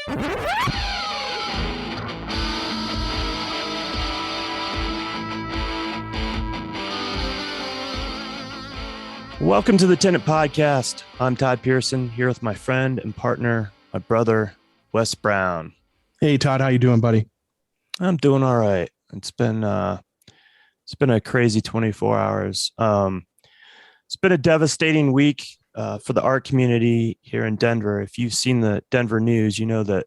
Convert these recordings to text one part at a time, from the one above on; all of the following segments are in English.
Welcome to the Tenant Podcast. I'm Todd Pearson, here with my friend and partner, my brother, Wes Brown. Hey, Todd, how you doing, buddy? I'm doing all right. It's been a crazy 24 hours. It's been a devastating week for the art community here in Denver. If you've seen the Denver news, you know that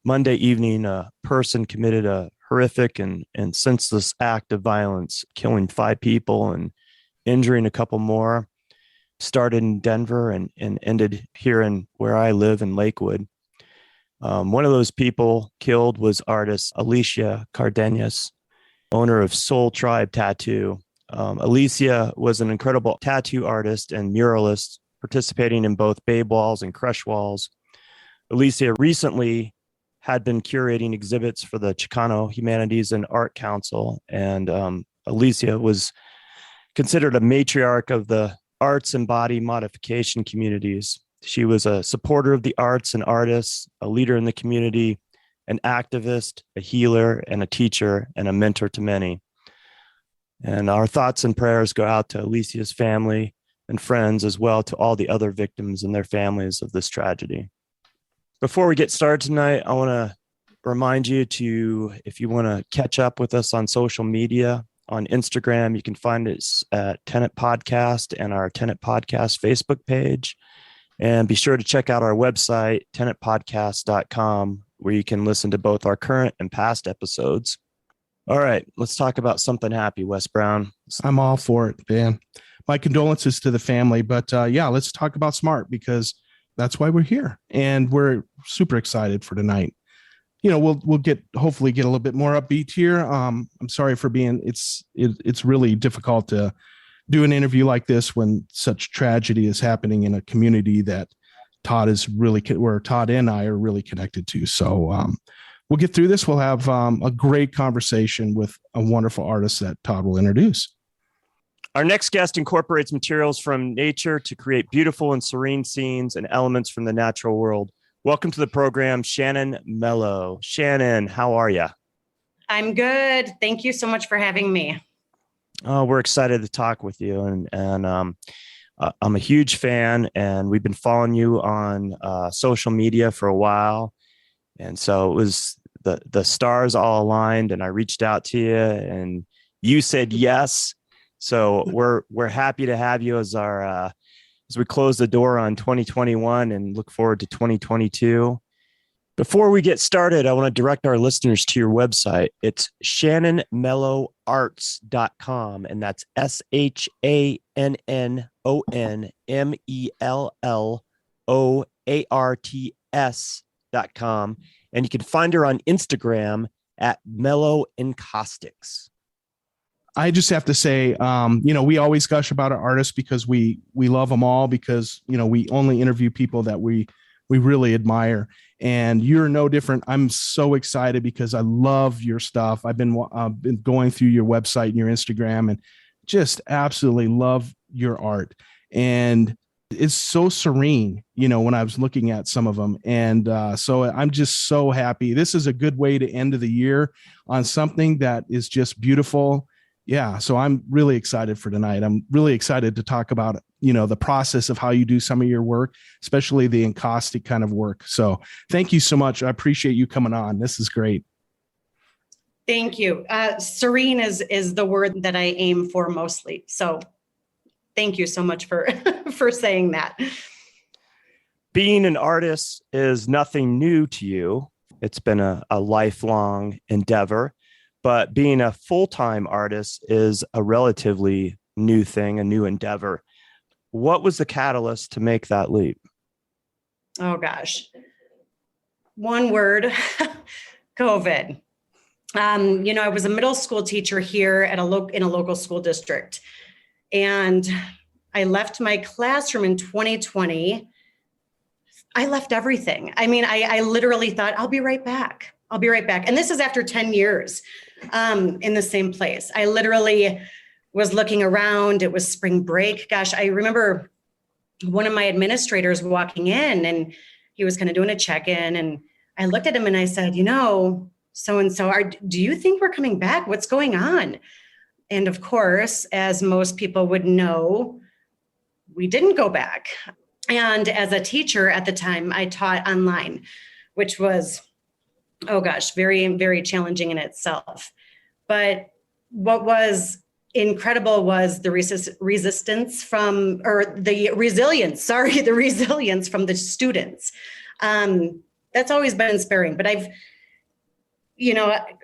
Monday evening, a person committed a horrific and senseless act of violence, killing 5 people and injuring a couple more. Started in Denver and ended here in where I live in Lakewood. One of those people killed was artist Alicia Cardenas, owner of Soul Tribe Tattoo. Alicia was an incredible tattoo artist and muralist, participating in both Babe Walls and Crush Walls. Alicia recently had been curating exhibits for the Chicano Humanities and Art Council, and Alicia was considered a matriarch of the arts and body modification communities. She was a supporter of the arts and artists, a leader in the community, an activist, a healer, and a teacher, and a mentor to many. And our thoughts and prayers go out to Alicia's family and friends, as well to all the other victims and their families of this tragedy. Before we get started tonight, I want to remind you to, if you want to catch up with us on social media, on Instagram, you can find us at Tenant Podcast and our Tenant Podcast Facebook page. And be sure to check out our website, tenantpodcast.com, where you can listen to both our current and past episodes. All right, let's talk about something happy, Wes Brown. I'm all for it, man. My condolences to the family. But let's talk about SMART, because that's why we're here. And we're super excited for tonight. You know, we'll hopefully get a little bit more upbeat here. I'm sorry for it's really difficult to do an interview like this when such tragedy is happening in a community that Todd and I are really connected to. So we'll get through this. We'll have a great conversation with a wonderful artist that Todd will introduce. Our next guest incorporates materials from nature to create beautiful and serene scenes and elements from the natural world. Welcome to the program, Shannon Mello. Shannon, how are you? I'm good. Thank you so much for having me. Oh, we're excited to talk with you. And I'm a huge fan, and we've been following you on social media for a while. And so it was the stars all aligned, and I reached out to you and you said yes. So we're happy to have you as our as we close the door on 2021 and look forward to 2022. Before we get started, I want to direct our listeners to your website. It's shannonmelloarts.com, and that's shannonmelloarts.com. And you can find her on Instagram at Mello Encaustics. I just have to say, we always gush about our artists because we love them all, because, we only interview people that we really admire. And you're no different. I'm so excited because I love your stuff. I've been going through your website and your Instagram and just absolutely love your art. And it's so serene, when I was looking at some of them. And so I'm just so happy. This is a good way to end of the year on something that is just beautiful. Yeah. So I'm really excited for tonight. I'm really excited to talk about, the process of how you do some of your work, especially the encaustic kind of work. So thank you so much. I appreciate you coming on. This is great. Thank you. Serene is the word that I aim for mostly. So thank you so much for, for saying that. Being an artist is nothing new to you. It's been a lifelong endeavor. But being a full-time artist is a relatively new thing, a new endeavor. What was the catalyst to make that leap? Oh, gosh. One word, COVID. I was a middle school teacher here at in a local school district. And I left my classroom in 2020. I left everything. I mean, I literally thought, I'll be right back. And this is after 10 years in the same place. I literally was looking around. It was spring break. Gosh, I remember one of my administrators walking in and he was kind of doing a check-in. And I looked at him and I said, so-and-so, do you think we're coming back? What's going on? And of course, as most people would know, we didn't go back. And as a teacher at the time, I taught online, which was, very, very challenging in itself. But what was incredible was the resilience from the students. That's always been inspiring. But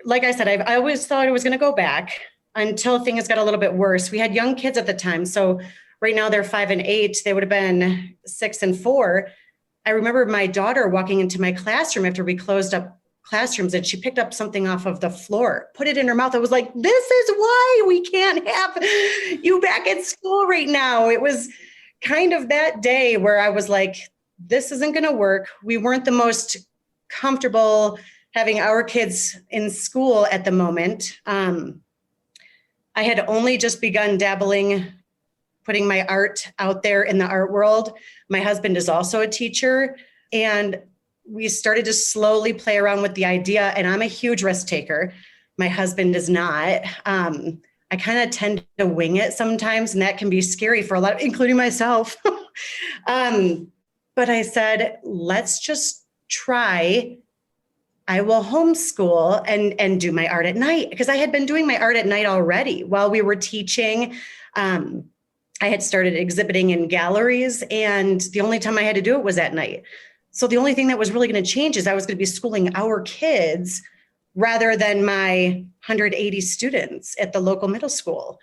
like I said, I always thought I was going to go back until things got a little bit worse. We had young kids at the time. So right now they're 5 and 8. They would have been 6 and 4. I remember my daughter walking into my classroom after we closed up classrooms, and she picked up something off of the floor, put it in her mouth. I was like, this is why we can't have you back at school right now. It was kind of that day where I was like, this isn't going to work. We weren't the most comfortable having our kids in school at the moment. I had only just begun dabbling, putting my art out there in the art world. My husband is also a teacher, and we started to slowly play around with the idea. And I'm a huge risk taker. My husband is not. I kind of tend to wing it sometimes, and that can be scary for a lot, including myself. But I said, let's just try. I will homeschool and do my art at night, because I had been doing my art at night already while we were teaching. I had started exhibiting in galleries, and the only time I had to do it was at night. So the only thing that was really going to change is I was going to be schooling our kids rather than my 180 students at the local middle school.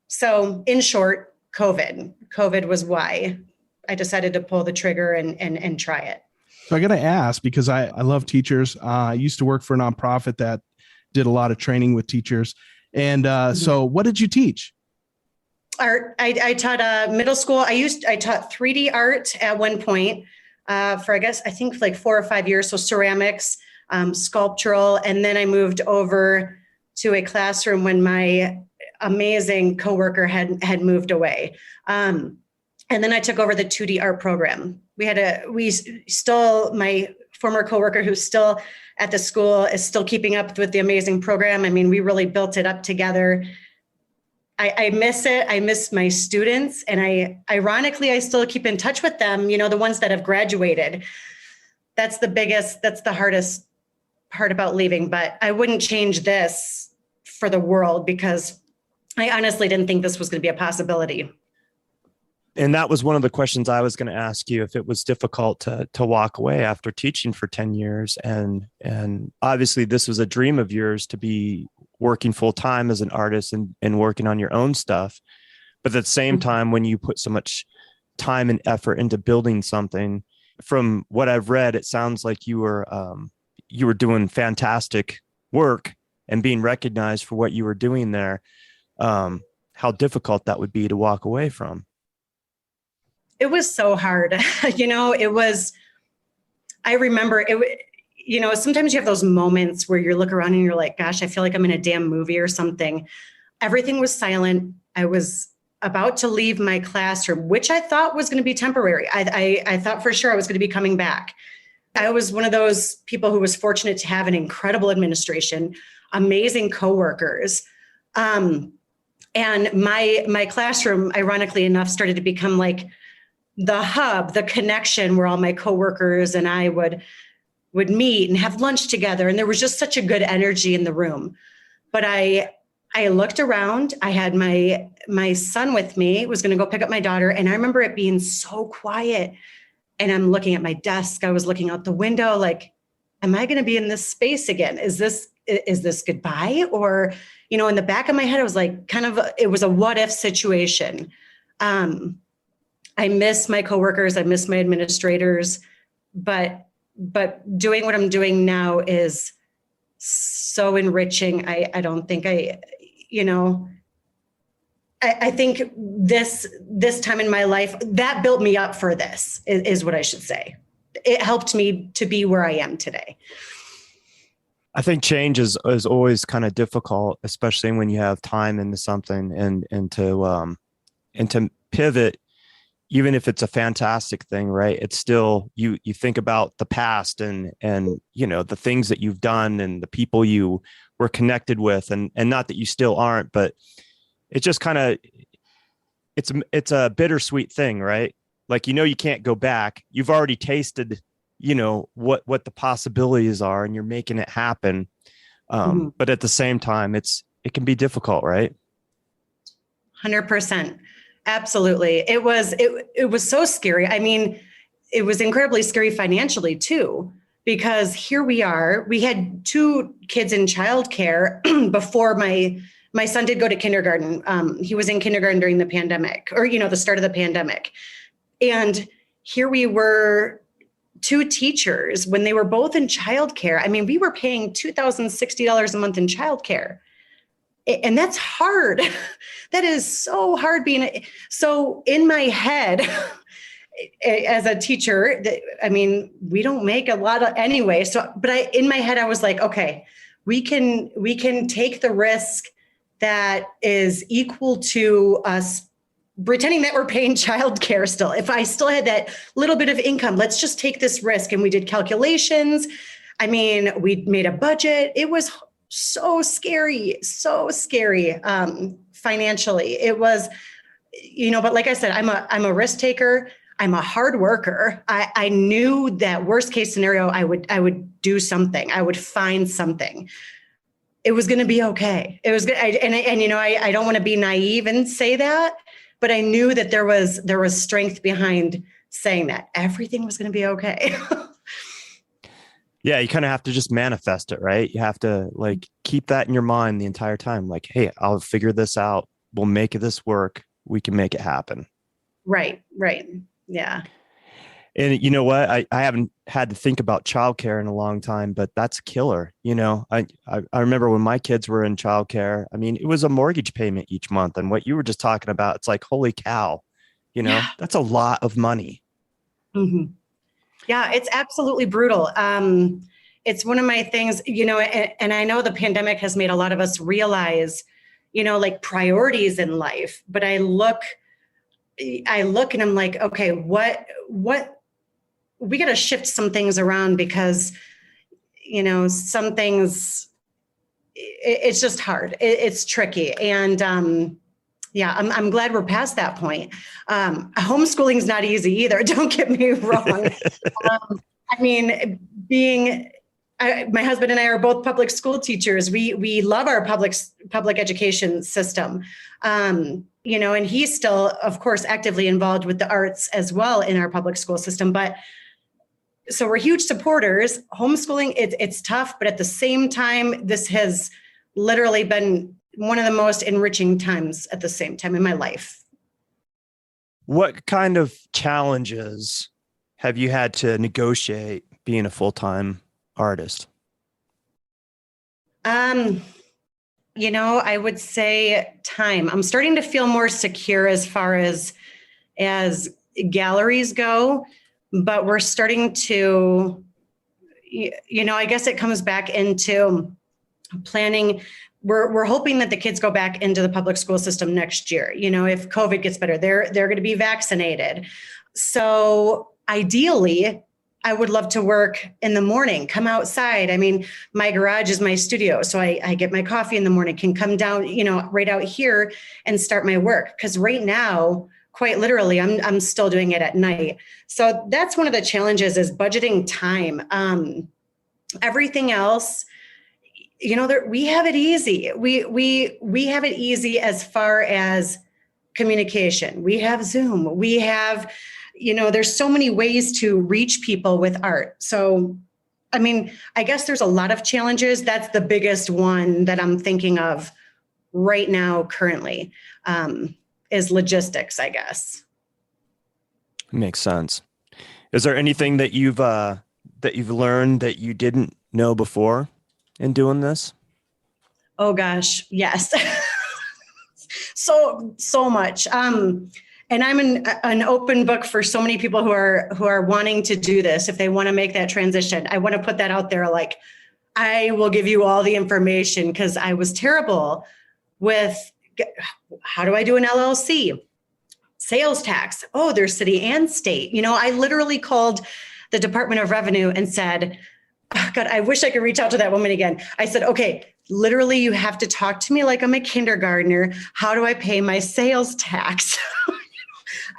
So in short, COVID was why I decided to pull the trigger and try it. So I got to ask, because I love teachers. I used to work for a nonprofit that did a lot of training with teachers. And so what did you teach? Art. I taught middle school. I taught 3D art at one point for, I think like 4 or 5 years. So ceramics, sculptural. And then I moved over to a classroom when my amazing coworker had moved away. And then I took over the 2D art program. My former coworker who's still at the school is still keeping up with the amazing program. I mean, we really built it up together. I miss it. I miss my students. And I still keep in touch with them, the ones that have graduated. That's the hardest part about leaving. But I wouldn't change this for the world, because I honestly didn't think this was going to be a possibility. And that was one of the questions I was going to ask you, if it was difficult to walk away after teaching for 10 years. And obviously this was a dream of yours, to be working full time as an artist and working on your own stuff. But at the same time, when you put so much time and effort into building something, from what I've read, it sounds like you were doing fantastic work and being recognized for what you were doing there. How difficult that would be to walk away from. It was so hard. I remember it, sometimes you have those moments where you look around and you're like, gosh, I feel like I'm in a damn movie or something. Everything was silent. I was about to leave my classroom, which I thought was going to be temporary. I thought for sure I was going to be coming back. I was one of those people who was fortunate to have an incredible administration, amazing coworkers. And my classroom, ironically enough, started to become like the hub, the connection where all my coworkers and I would meet and have lunch together. And there was just such a good energy in the room. But I looked around, I had my son with me, was going to go pick up my daughter. And I remember it being so quiet. And I'm looking at my desk. I was looking out the window, like, am I going to be in this space again? Is this goodbye? Or, in the back of my head, I was like, it was a what if situation. I miss my coworkers. I miss my administrators, but doing what I'm doing now is so enriching. I don't think I think this time in my life that built me up for this is what I should say. It helped me to be where I am today. I think change is always kind of difficult, especially when you have time into something and to pivot. even if it's a fantastic thing, right? It's still, you think about the past and, you know, the things that you've done and the people you were connected with, and not that you still aren't, but it's just kind of, it's a bittersweet thing, right? Like, you know, you can't go back. You've already tasted, you know, what the possibilities are, and you're making it happen. But at the same time, it can be difficult, right? 100%. Absolutely. It was so scary. I mean, it was incredibly scary financially too, because here we are. We had two kids in childcare before my son did go to kindergarten. He was in kindergarten during the pandemic, or, you know, the start of the pandemic. And here we were, two teachers, when they were both in childcare. I mean, we were paying $2,060 a month in childcare. And that's hard. That is so hard so in my head, as a teacher, I mean, we don't make a lot of anyway. So, but in my head, I was like, okay, we can take the risk that is equal to us pretending that we're paying childcare still. If I still had that little bit of income, let's just take this risk. And we did calculations. I mean, we made a budget. It was so scary financially. It was, you know, but like I said, I'm a risk taker. I'm a hard worker. I knew that worst case scenario, I would do something. I would find something. It was going to be okay. It was good. And you know, I don't want to be naive and say that, but I knew that there was strength behind saying that everything was going to be okay. Yeah, you kind of have to just manifest it, right? You have to like keep that in your mind the entire time. Like, hey, I'll figure this out. We'll make this work. We can make it happen. Right. Yeah. And you know what? I haven't had to think about childcare in a long time, but that's a killer. You know, I remember when my kids were in childcare, I mean, it was a mortgage payment each month. And what you were just talking about, it's like, holy cow, you know, that's a lot of money. Mm-hmm. Yeah, it's absolutely brutal. It's one of my things, you know, and I know the pandemic has made a lot of us realize, you know, like priorities in life. But I look and I'm like, okay, what we got to shift some things around, because, you know, some things, it's just hard. It's tricky. And yeah, I'm glad we're past that point. Homeschooling is not easy either. Don't get me wrong. I mean, my husband and I are both public school teachers. We love our public education system. You know, and he's still, of course, actively involved with the arts as well in our public school system. But so we're huge supporters. Homeschooling, it's tough, but at the same time, this has literally been one of the most enriching times at the same time in my life. What kind of challenges have you had to negotiate being a full-time artist? You know, I would say time. I'm starting to feel more secure as far as galleries go, but we're starting to, you know, I guess it comes back into planning. We're hoping that the kids go back into the public school system next year. You know, if COVID gets better, they're going to be vaccinated. So ideally, I would love to work in the morning, come outside. I mean, my garage is my studio. So I get my coffee in the morning, can come down, you know, right out here and start my work. Because right now, quite literally, I'm still doing it at night. So that's one of the challenges, is budgeting time. Everything else, you know, we have it easy. We have it easy as far as communication. We have Zoom. We have, you know, there's so many ways to reach people with art. So, I mean, I guess there's a lot of challenges. That's the biggest one that I'm thinking of right now, currently, is logistics, I guess. Makes sense. Is there anything that you've learned that you didn't know before in doing this? Oh gosh, yes. So much. And I'm an open book for so many people who are wanting to do this. If they want to make that transition, I want to put that out there. Like, I will give you all the information, because I was terrible with, how do I do an LLC? sales tax. Oh, there's city and state. I literally called the Department of Revenue and said, oh, God, I wish I could reach out to that woman again. I said, okay, literally, you have to talk to me like I'm a kindergartner. How do I pay my sales tax?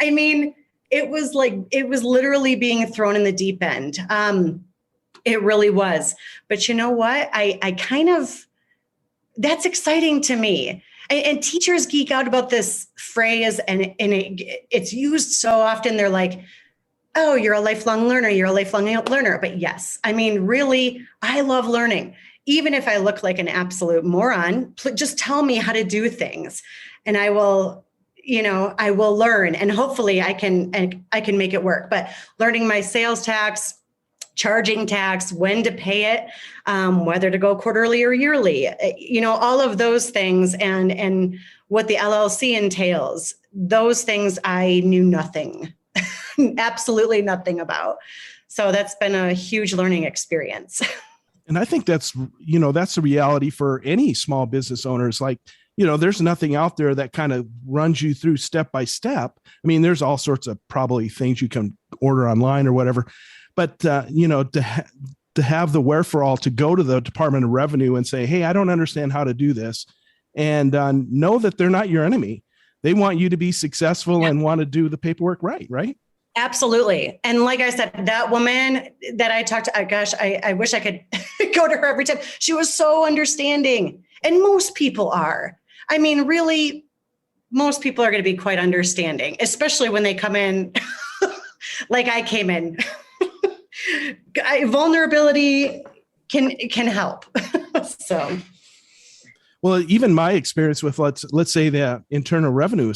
I mean, it was literally being thrown in the deep end. It really was. But you know what? I kind of, that's exciting to me. And teachers geek out about this phrase, and it's used so often. They're like, oh, you're a lifelong learner. You're a lifelong learner. But yes, I mean, really, I love learning. Even if I look like an absolute moron, just tell me how to do things, and I will learn, and hopefully I can make it work. But learning my sales tax, charging tax, when to pay it, whether to go quarterly or yearly, all of those things, and what the LLC entails, those things I knew nothing, absolutely nothing about. So that's been a huge learning experience. And I think that's the reality for any small business owners. Like, there's nothing out there that kind of runs you through step by step. I mean, there's all sorts of probably things you can order online or whatever, but to have the wherewithal to go to the Department of Revenue and say, hey, I don't understand how to do this, and know that they're not your enemy. They want you to be successful and want to do the paperwork right? Absolutely. And like I said, that woman that I talked to, gosh, I wish I could go to her every time. She was so understanding. And most people are. I mean, really, most people are going to be quite understanding, especially when they come in like I came in. Vulnerability can help. So. Well, even my experience with let's say the Internal Revenue,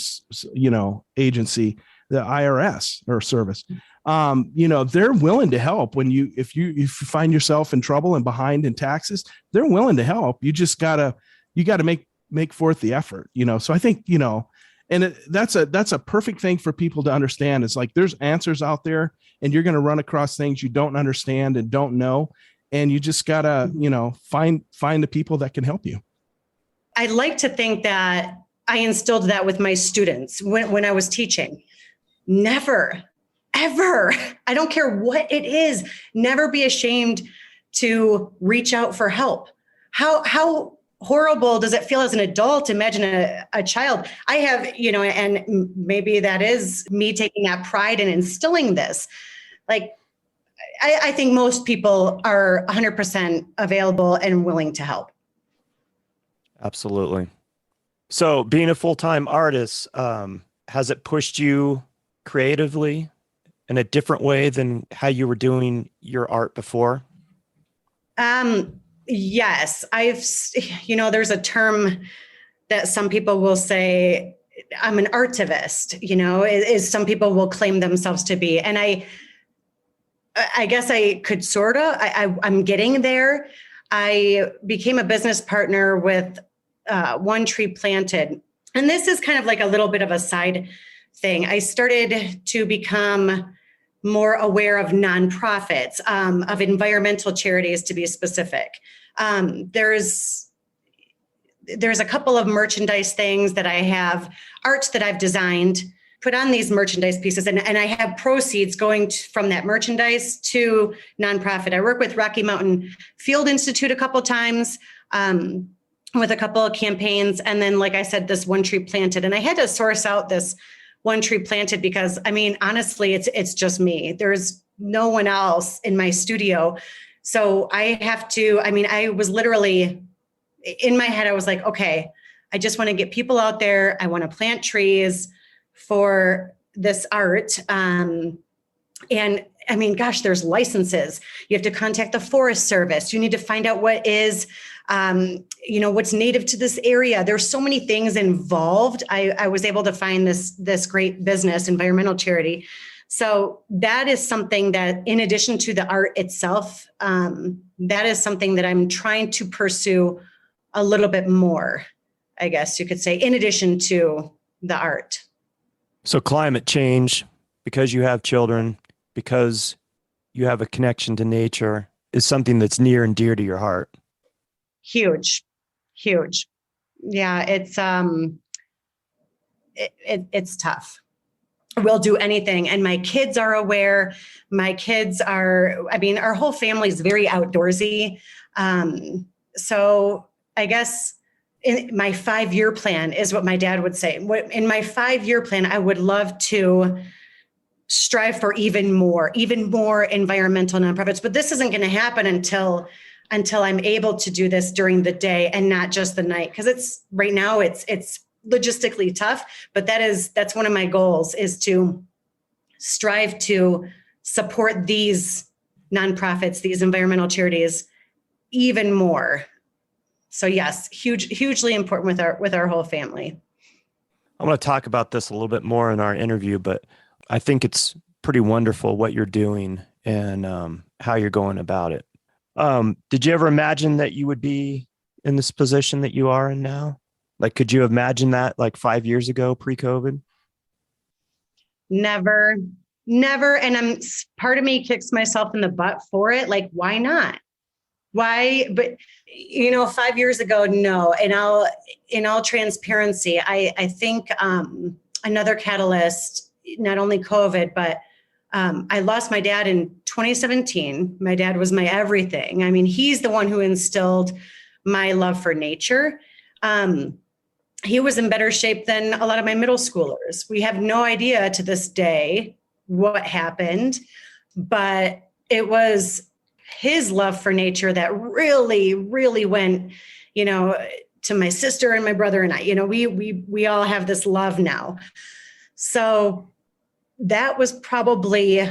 agency, the IRS or service, they're willing to help when if you find yourself in trouble and behind in taxes, they're willing to help. You just gotta make forth the effort, So I think, and that's a perfect thing for people to understand. It's like, there's answers out there, and you're going to run across things you don't understand and don't know. And you just gotta, find the people that can help you. I'd like to think that I instilled that with my students when I was teaching. Never, ever, I don't care what it is, never be ashamed to reach out for help. How horrible does it feel as an adult? Imagine a child. I have, and maybe that is me taking that pride in instilling this. Like, I think most people are 100% available and willing to help. Absolutely. So being a full-time artist, has it pushed you creatively in a different way than how you were doing your art before? Yes, there's a term that some people will say, I'm an artivist, is some people will claim themselves to be. And I guess I could I'm getting there. I became a business partner with One Tree Planted. And this is kind of like a little bit of a side thing. I started to become more aware of nonprofits, of environmental charities, to be specific. There's a couple of merchandise things that I have, arts that I've designed, put on these merchandise pieces, and I have proceeds going from that merchandise to nonprofit. I work with Rocky Mountain Field Institute a couple times, with a couple of campaigns. And then, like I said, this One Tree Planted. And I had to source out this One Tree Planted because, I mean, honestly, it's just me. There's no one else in my studio. So I was literally in my head, I was like, okay, I just want to get people out there. I want to plant trees for this art. And I mean, gosh, there's licenses. You have to contact the Forest Service. You need to find out what is, what's native to this area. There's so many things involved. I was able to find this great business, environmental charity. So that is something that, in addition to the art itself, that is something that I'm trying to pursue a little bit more, I guess you could say, in addition to the art. So climate change, because you have children, because you have a connection to nature, is something that's near and dear to your heart. Huge. Yeah, it's it's tough. will do anything. And my kids are aware. Our whole family is very outdoorsy. So I guess in my 5-year plan is what my dad would say. In my 5-year plan, I would love to strive for even more environmental nonprofits, but this isn't going to happen until I'm able to do this during the day and not just the night. Because right now it's logistically tough, but that's one of my goals, is to strive to support these nonprofits, these environmental charities even more. So yes, hugely important with our whole family. I want to talk about this a little bit more in our interview, but I think it's pretty wonderful what you're doing and how you're going about it. Did you ever imagine that you would be in this position that you are in now? Like, could you imagine that like 5 years ago, pre-COVID? Never. And part of me kicks myself in the butt for it. Like, why not? Why? But 5 years ago, no. And in all transparency, I think another catalyst, not only COVID, but I lost my dad in 2017. My dad was my everything. I mean, he's the one who instilled my love for nature. He was in better shape than a lot of my middle schoolers. We have no idea to this day what happened, but it was his love for nature that really, really went, to my sister and my brother and I. We all have this love now. So that was probably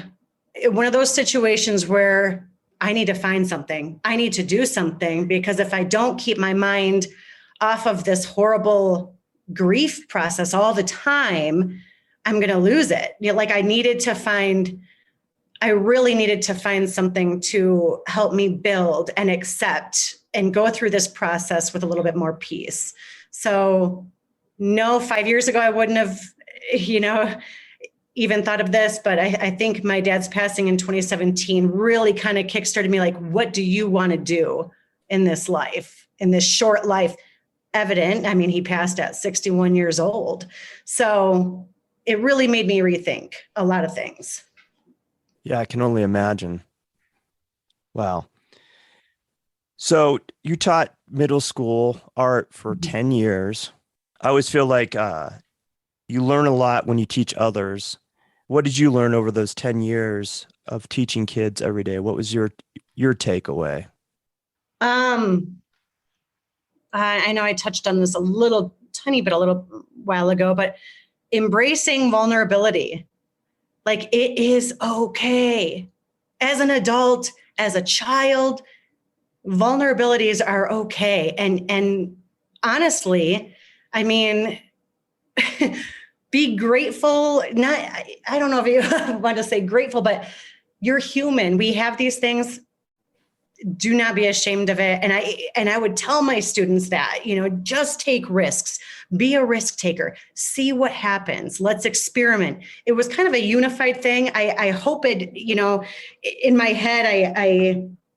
one of those situations where I need to find something. I need to do something, because if I don't keep my mind off of this horrible grief process all the time, I'm going to lose it. I really needed to find something to help me build and accept and go through this process with a little bit more peace. So no, 5 years ago, I wouldn't have, even thought of this, but I think my dad's passing in 2017 really kind of kickstarted me. Like, what do you want to do in this life, in this short life? Evident. I mean, he passed at 61 years old. So it really made me rethink a lot of things. Yeah, I can only imagine. Wow. So you taught middle school art for 10 years. I always feel like you learn a lot when you teach others. What did you learn over those 10 years of teaching kids every day? What was your takeaway? I know I touched on this a little while ago, but embracing vulnerability. Like, it is okay. As an adult, as a child, vulnerabilities are okay. And honestly, I mean, be grateful. I don't know if you want to say grateful, but you're human. We have these things. Do not be ashamed of it. And I would tell my students that, just take risks, be a risk taker, see what happens. Let's experiment. It was kind of a unified thing. I hope it, in my head,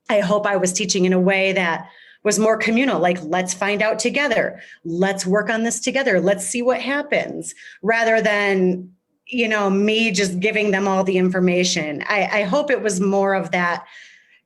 I hope I was teaching in a way that was more communal. Like, let's find out together. Let's work on this together. Let's see what happens, rather than, me just giving them all the information. I hope it was more of that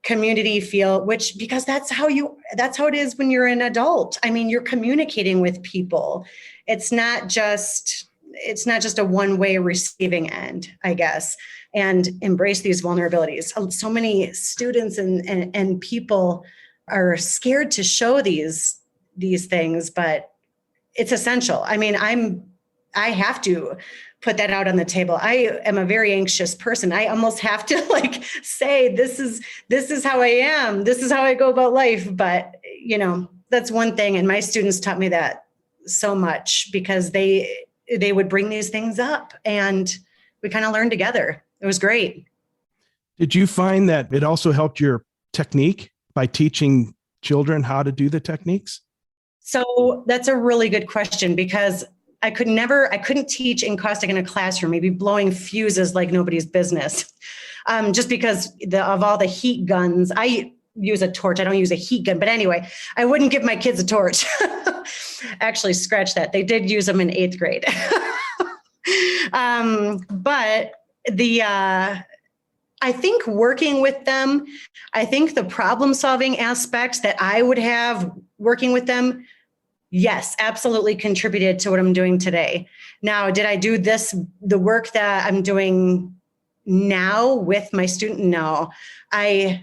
community feel, because that's how it is when you're an adult. I mean, you're communicating with people. It's not just a one-way receiving end, I guess, and embrace these vulnerabilities. So many students and people are scared to show these things, but it's essential. I mean, I have to put that out on the table. I am a very anxious person. I almost have to say, this is how I am. This is how I go about life. But, that's one thing. And my students taught me that so much, because they would bring these things up and we kind of learned together. It was great. Did you find that it also helped your technique by teaching children how to do the techniques? So that's a really good question, because I couldn't teach encaustic in a classroom, maybe blowing fuses like nobody's business. Just because of all the heat guns. I use a torch. I don't use a heat gun. But anyway, I wouldn't give my kids a torch. Actually, scratch that. They did use them in 8th grade. But I think working with them, I think the problem solving aspects that I would have working with them, yes, absolutely contributed to what I'm doing today. Now, did I do the work that I'm doing now with my student? No, I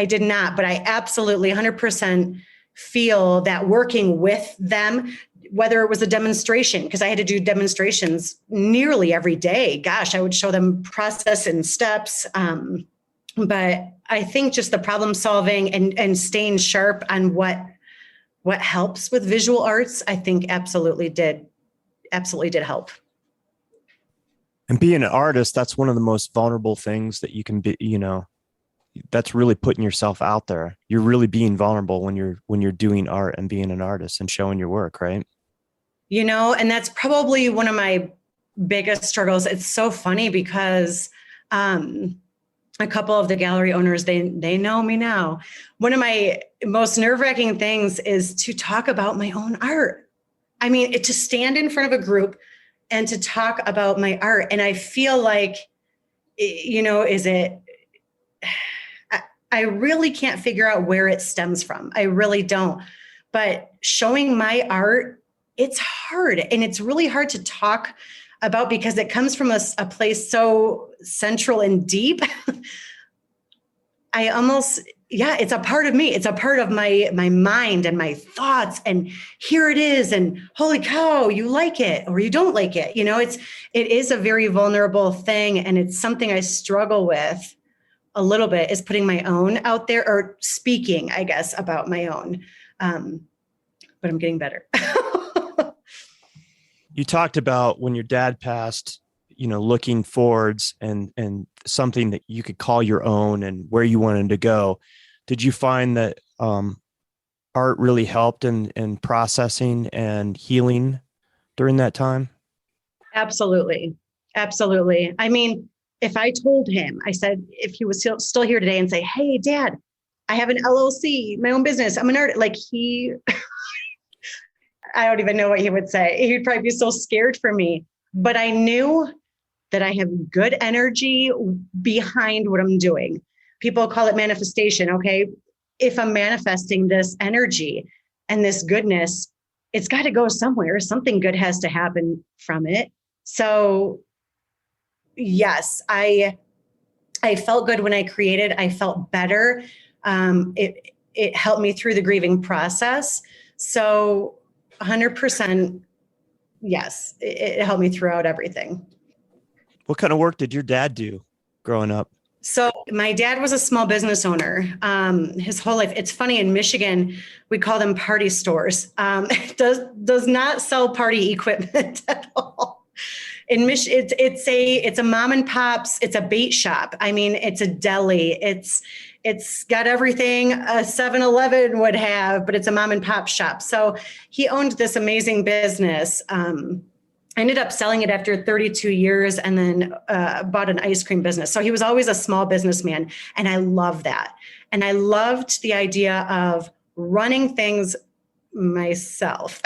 did not, but I absolutely 100% feel that working with them, whether it was a demonstration, because I had to do demonstrations nearly every day. Gosh, I would show them process and steps. But I think just the problem solving and staying sharp on what helps with visual arts, I think absolutely did help. And being an artist, that's one of the most vulnerable things that you can be, that's really putting yourself out there. You're really being vulnerable when you're doing art and being an artist and showing your work, right? And that's probably one of my biggest struggles. It's so funny because a couple of the gallery owners, they know me now. One of my most nerve-wracking things is to talk about my own art. I mean, to stand in front of a group and to talk about my art. And I feel like, I really can't figure out where it stems from. I really don't. But showing my art, it's hard. And it's really hard to talk about because it comes from a place so central and deep. It's a part of me. It's a part of my mind and my thoughts. And here it is. And holy cow, you like it or you don't like it. It is a very vulnerable thing. And it's something I struggle with a little bit, is putting my own out there, or speaking, I guess, about my own. But I'm getting better. You talked about when your dad passed, looking forwards and something that you could call your own and where you wanted to go. Did you find that art really helped in processing and healing during that time? Absolutely. Absolutely. I mean, if I told him, I said, if he was still here today and say, hey, Dad, I have an LLC, my own business, I'm an artist, I don't even know what he would say. He'd probably be so scared for me. But I knew that I have good energy behind what I'm doing. People call it manifestation. Okay. If I'm manifesting this energy and this goodness, it's got to go somewhere. Something good has to happen from it. So yes, I felt good when I created. I felt better. It helped me through the grieving process. So 100%, yes, it helped me throughout everything. What kind of work did your dad do growing up? So my dad was a small business owner his whole life. It's funny, in Michigan, we call them party stores. It does not sell party equipment at all. In Michigan, it's a mom and pops. It's a bait shop. I mean, it's a deli. It's got everything a 7-Eleven would have, but it's a mom and pop shop. So he owned this amazing business. I ended up selling it after 32 years and then bought an ice cream business. So he was always a small businessman. And I love that. And I loved the idea of running things myself.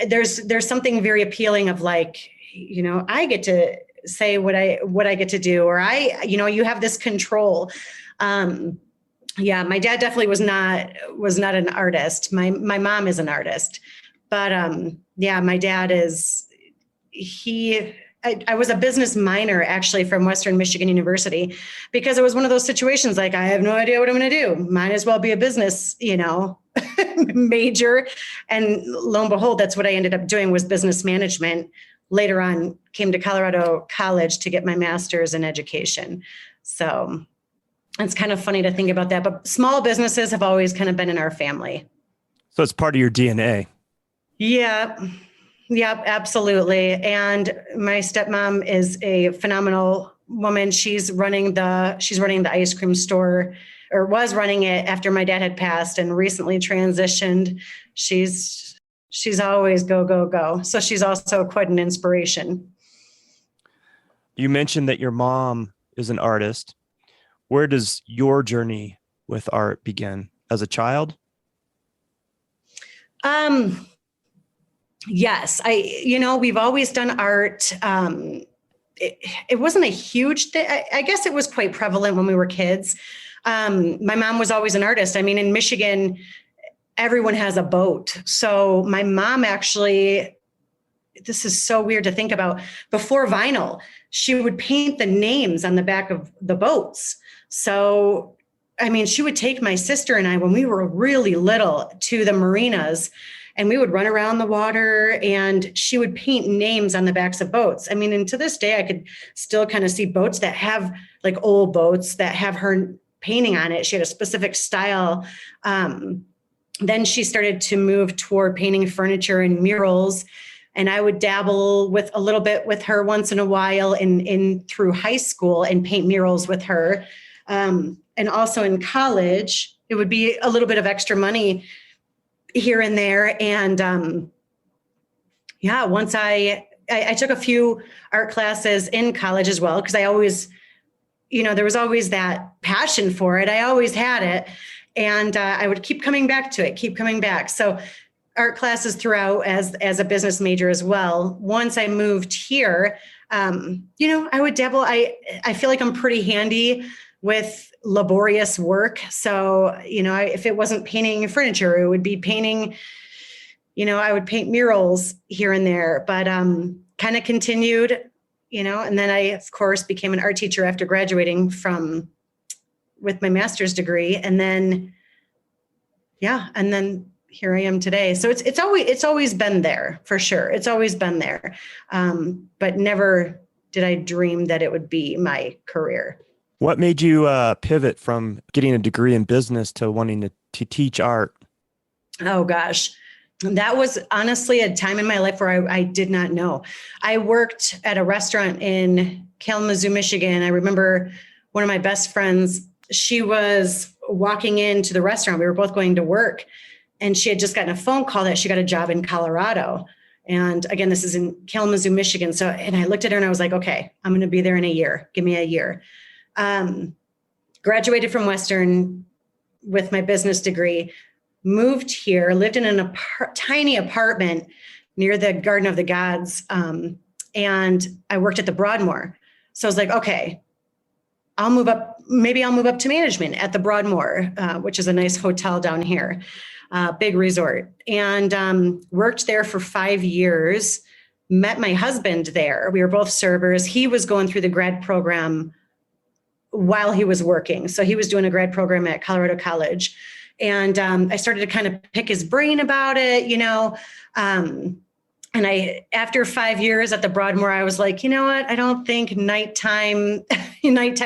There's something very appealing of I get to say what I get to do, or you have this control. My dad definitely was not an artist. My mom is an artist, but my dad is, I was a business minor actually from Western Michigan University, because it was one of those situations I have no idea what I'm going to do. Might as well be a business, major. And lo and behold, that's what I ended up doing, was business management. Later on, came to Colorado College to get my master's in education. So it's kind of funny to think about that, but small businesses have always kind of been in our family. So it's part of your DNA. Yeah. Yep, absolutely. And my stepmom is a phenomenal woman. She's running the ice cream store, or was running it after my dad had passed and recently transitioned. She's always go, go, go. So she's also quite an inspiration. You mentioned that your mom is an artist. Where does your journey with art begin? As a child? Yes, we've always done art. It wasn't a huge thing. I guess it was quite prevalent when we were kids. My mom was always an artist. I mean, in Michigan, everyone has a boat. So my mom actually, this is so weird to think about, before vinyl, she would paint the names on the back of the boats. So, I mean, she would take my sister and I, when we were really little, to the marinas, and we would run around the water, and she would paint names on the backs of boats. I mean, and to this day, I could still kind of see boats that have, like, old boats that have her painting on it. She had a specific style. Then she started to move toward painting furniture and murals. And I would dabble with a little bit with her once in a while in through high school and paint murals with her. And also in college, it would be a little bit of extra money here and there. And once I took a few art classes in college as well, because I always, there was always that passion for it. I always had it. And I would keep coming back to it, keep coming back. So art classes throughout as a business major as well. Once I moved here, I would dabble. I feel like I'm pretty handy with laborious work. So, if it wasn't painting furniture, it would be painting, I would paint murals here and there, but kind of continued, and then I, of course, became an art teacher after graduating with my master's degree. And then, here I am today. So it's always been there, for sure. It's always been there. But never did I dream that it would be my career. What made you pivot from getting a degree in business to wanting to teach art? Oh, gosh. That was honestly a time in my life where I did not know. I worked at a restaurant in Kalamazoo, Michigan. I remember one of my best friends, she was walking into the restaurant. We were both going to work, and she had just gotten a phone call that she got a job in Colorado. And again, this is in Kalamazoo, Michigan. So, and I looked at her and I was like, okay, I'm going to be there in a year. Give me a year. Graduated from Western with my business degree, moved here, lived in a tiny apartment near the Garden of the Gods. And I worked at the Broadmoor. So I was like, okay, maybe I'll move up to management at the Broadmoor, which is a nice hotel down here, big resort. And worked there for 5 years, met my husband there. We were both servers. He was going through the grad program while he was working. So he was doing a grad program at Colorado College. And I started to kind of pick his brain about it, and after 5 years at the Broadmoor, I was like, you know what? I don't think nighttime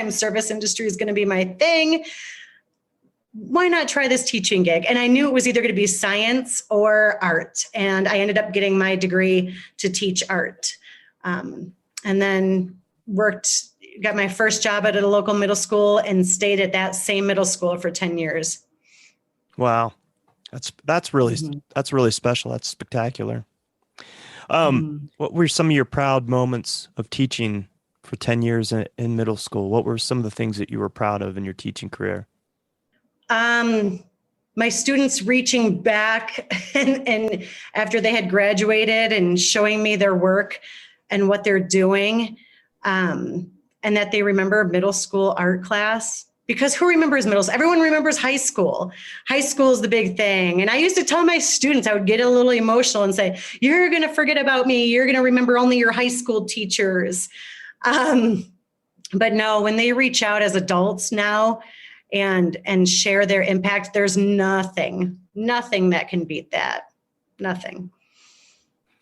service industry is going to be my thing. Why not try this teaching gig? And I knew it was either going to be science or art. And I ended up getting my degree to teach art. And then got my first job at a local middle school and stayed at that same middle school for 10 years. Wow. That's really special. That's spectacular. What were some of your proud moments of teaching for 10 years in middle school? What were some of the things that you were proud of in your teaching career? My students reaching back and after they had graduated and showing me their work and what they're doing, and that they remember middle school art class. Because who remembers middle school? Everyone remembers high school. High school is the big thing. And I used to tell my students, I would get a little emotional and say, you're going to forget about me. You're going to remember only your high school teachers. But no, when they reach out as adults now and share their impact, there's nothing that can beat that. Nothing.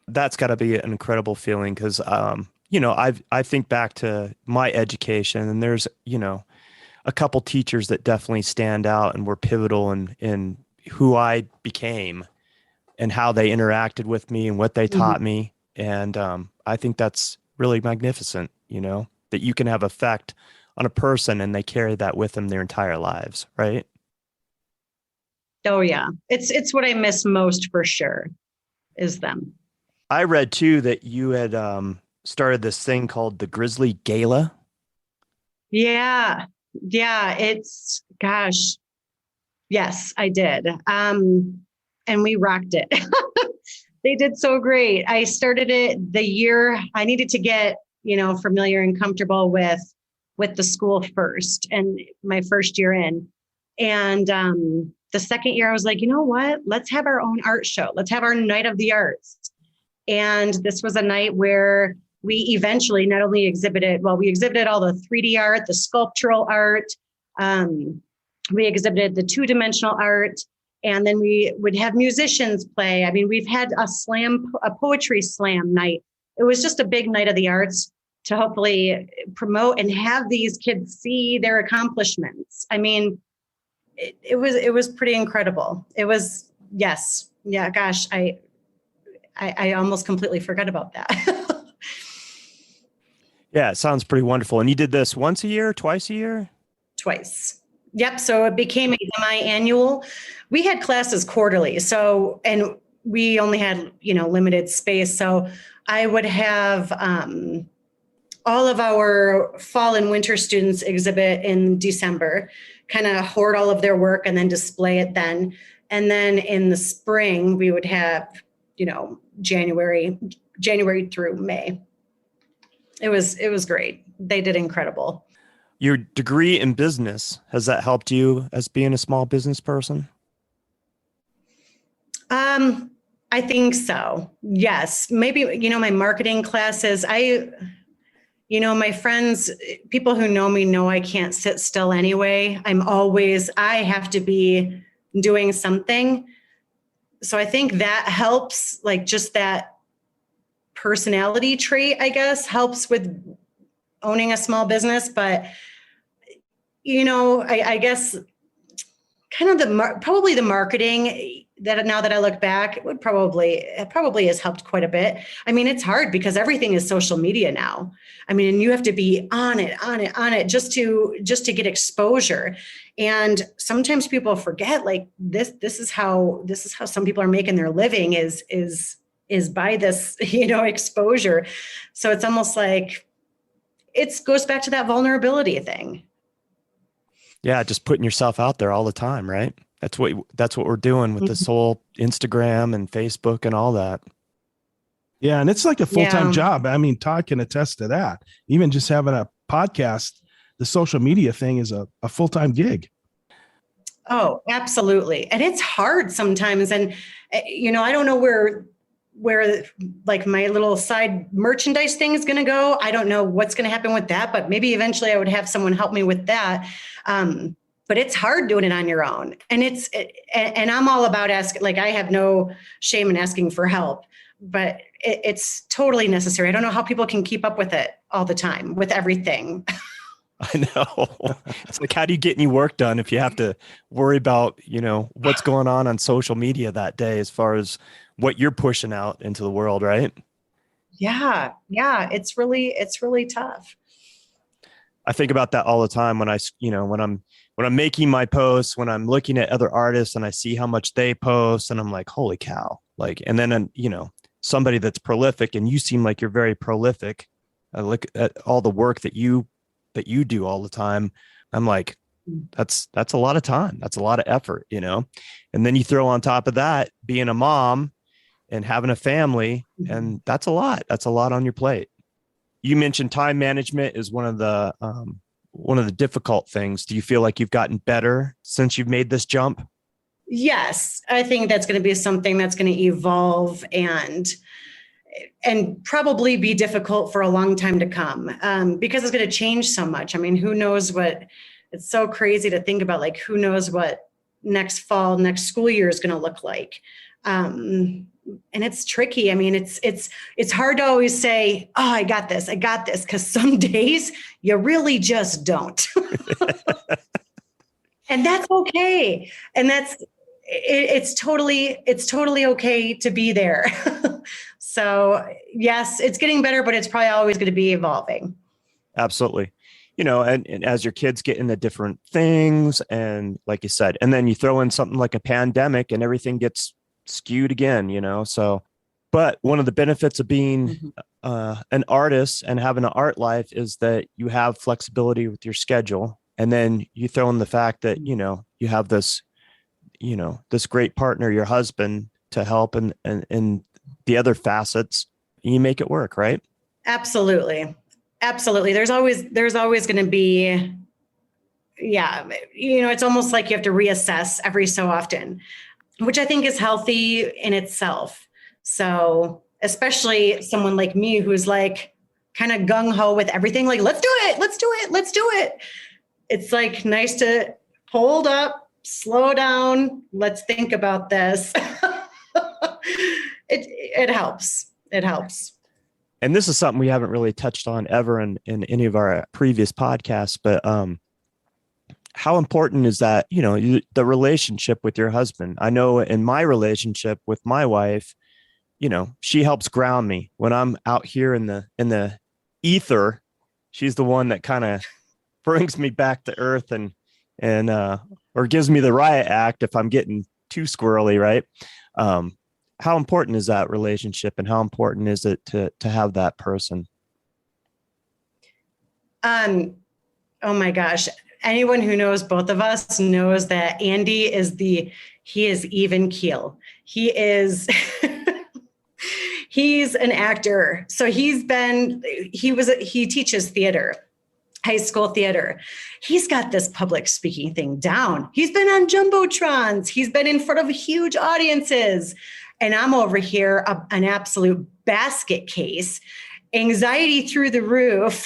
That's got to be an incredible feeling because, I think back to my education, and there's, a couple teachers that definitely stand out and were pivotal in who I became and how they interacted with me and what they taught me. And I think that's really magnificent, that you can have effect on a person and they carry that with them their entire lives, right? Oh, yeah. It's what I miss most for sure, is them. I read, too, that you had started this thing called the Grizzly Gala. Yeah. Yes, I did. And we rocked it. They did so great. I started it the year I needed to get, familiar and comfortable with the school first, and my first year in. And the second year I was like, you know what? Let's have our own art show. Let's have our night of the arts. And this was a night where we eventually not only we exhibited all the 3D art, the sculptural art. We exhibited the 2-dimensional art. And then we would have musicians play. I mean, we've had a poetry slam night. It was just a big night of the arts to hopefully promote and have these kids see their accomplishments. I mean, it was pretty incredible. It was, yes. Yeah, gosh, I almost completely forgot about that. Yeah, it sounds pretty wonderful. And you did this once a year, twice a year? Twice. Yep. So it became a semi-annual. We had classes quarterly. So, and we only had, limited space. So I would have all of our fall and winter students exhibit in December, kind of hoard all of their work and then display it then. And then in the spring, we would have, January through May. It was great. They did incredible. Your degree in business, has that helped you as being a small business person? I think so. Yes. Maybe, my marketing classes, my friends, people who know me know I can't sit still anyway. I have to be doing something. So I think that helps, like just that personality trait, I guess, helps with owning a small business. But, I guess kind of probably the marketing that now that I look back, it probably has helped quite a bit. I mean, it's hard because everything is social media now. I mean, and you have to be on it just to get exposure. And sometimes people forget, like this is how some people are making their living is by this, exposure. So it's almost like it goes back to that vulnerability thing. Yeah, just putting yourself out there all the time, right? That's what we're doing with this whole Instagram and Facebook and all that. Yeah, and it's like a full-time job. I mean, Todd can attest to that. Even just having a podcast, the social media thing is a full-time gig. Oh, absolutely. And it's hard sometimes. And, I don't know where like my little side merchandise thing is going to go. I don't know what's going to happen with that, but maybe eventually I would have someone help me with that. But it's hard doing it on your own. And and I'm all about asking, like, I have no shame in asking for help, but it's totally necessary. I don't know how people can keep up with it all the time with everything. I know. It's like, how do you get any work done if you have to worry about, what's going on social media that day as far as what you're pushing out into the world, right? Yeah. It's really tough. I think about that all the time when when I'm making my posts, when I'm looking at other artists and I see how much they post and I'm like, holy cow. Like, and then, somebody that's prolific, and you seem like you're very prolific. I look at all the work that you do all the time. I'm like, that's a lot of time. That's a lot of effort, and then you throw on top of that, being a mom and having a family, and that's a lot on your plate. You mentioned time management is one of the difficult things. Do you feel like you've gotten better since you've made this jump? Yes, I think that's going to be something that's going to evolve and probably be difficult for a long time to come, because it's going to change so much. I mean, who knows it's so crazy to think about, like, who knows what next school year is going to look like. And it's tricky. I mean, it's hard to always say, oh, I got this. Because some days you really just don't. And that's okay. And it's totally okay to be there. So yes, it's getting better, but it's probably always going to be evolving. Absolutely. And as your kids get into different things, and like you said, and then you throw in something like a pandemic and everything gets skewed again, so, but one of the benefits of being an artist and having an art life is that you have flexibility with your schedule. And then you throw in the fact that, you have this, this great partner, your husband, to help. And the other facets, and you make it work, right? Absolutely. Absolutely. There's always going to be, yeah, it's almost like you have to reassess every so often, which I think is healthy in itself. So especially someone like me, who's like kind of gung ho with everything, like, let's do it. Let's do it. Let's do it. It's like nice to hold up, slow down. Let's think about this. It helps. It helps. And this is something we haven't really touched on ever in any of our previous podcasts, but how important is that, the relationship with your husband? I know in my relationship with my wife, she helps ground me when I'm out here in the ether. She's the one that kind of brings me back to earth and or gives me the riot act if I'm getting too squirrely, right? How important is that relationship, and how important is it to have that person? Oh my gosh. Anyone who knows both of us knows that Andy he is even keel. He he's an actor. So he teaches theater, high school theater. He's got this public speaking thing down. He's been on Jumbotrons. He's been in front of huge audiences. And I'm over here, an absolute basket case, anxiety through the roof.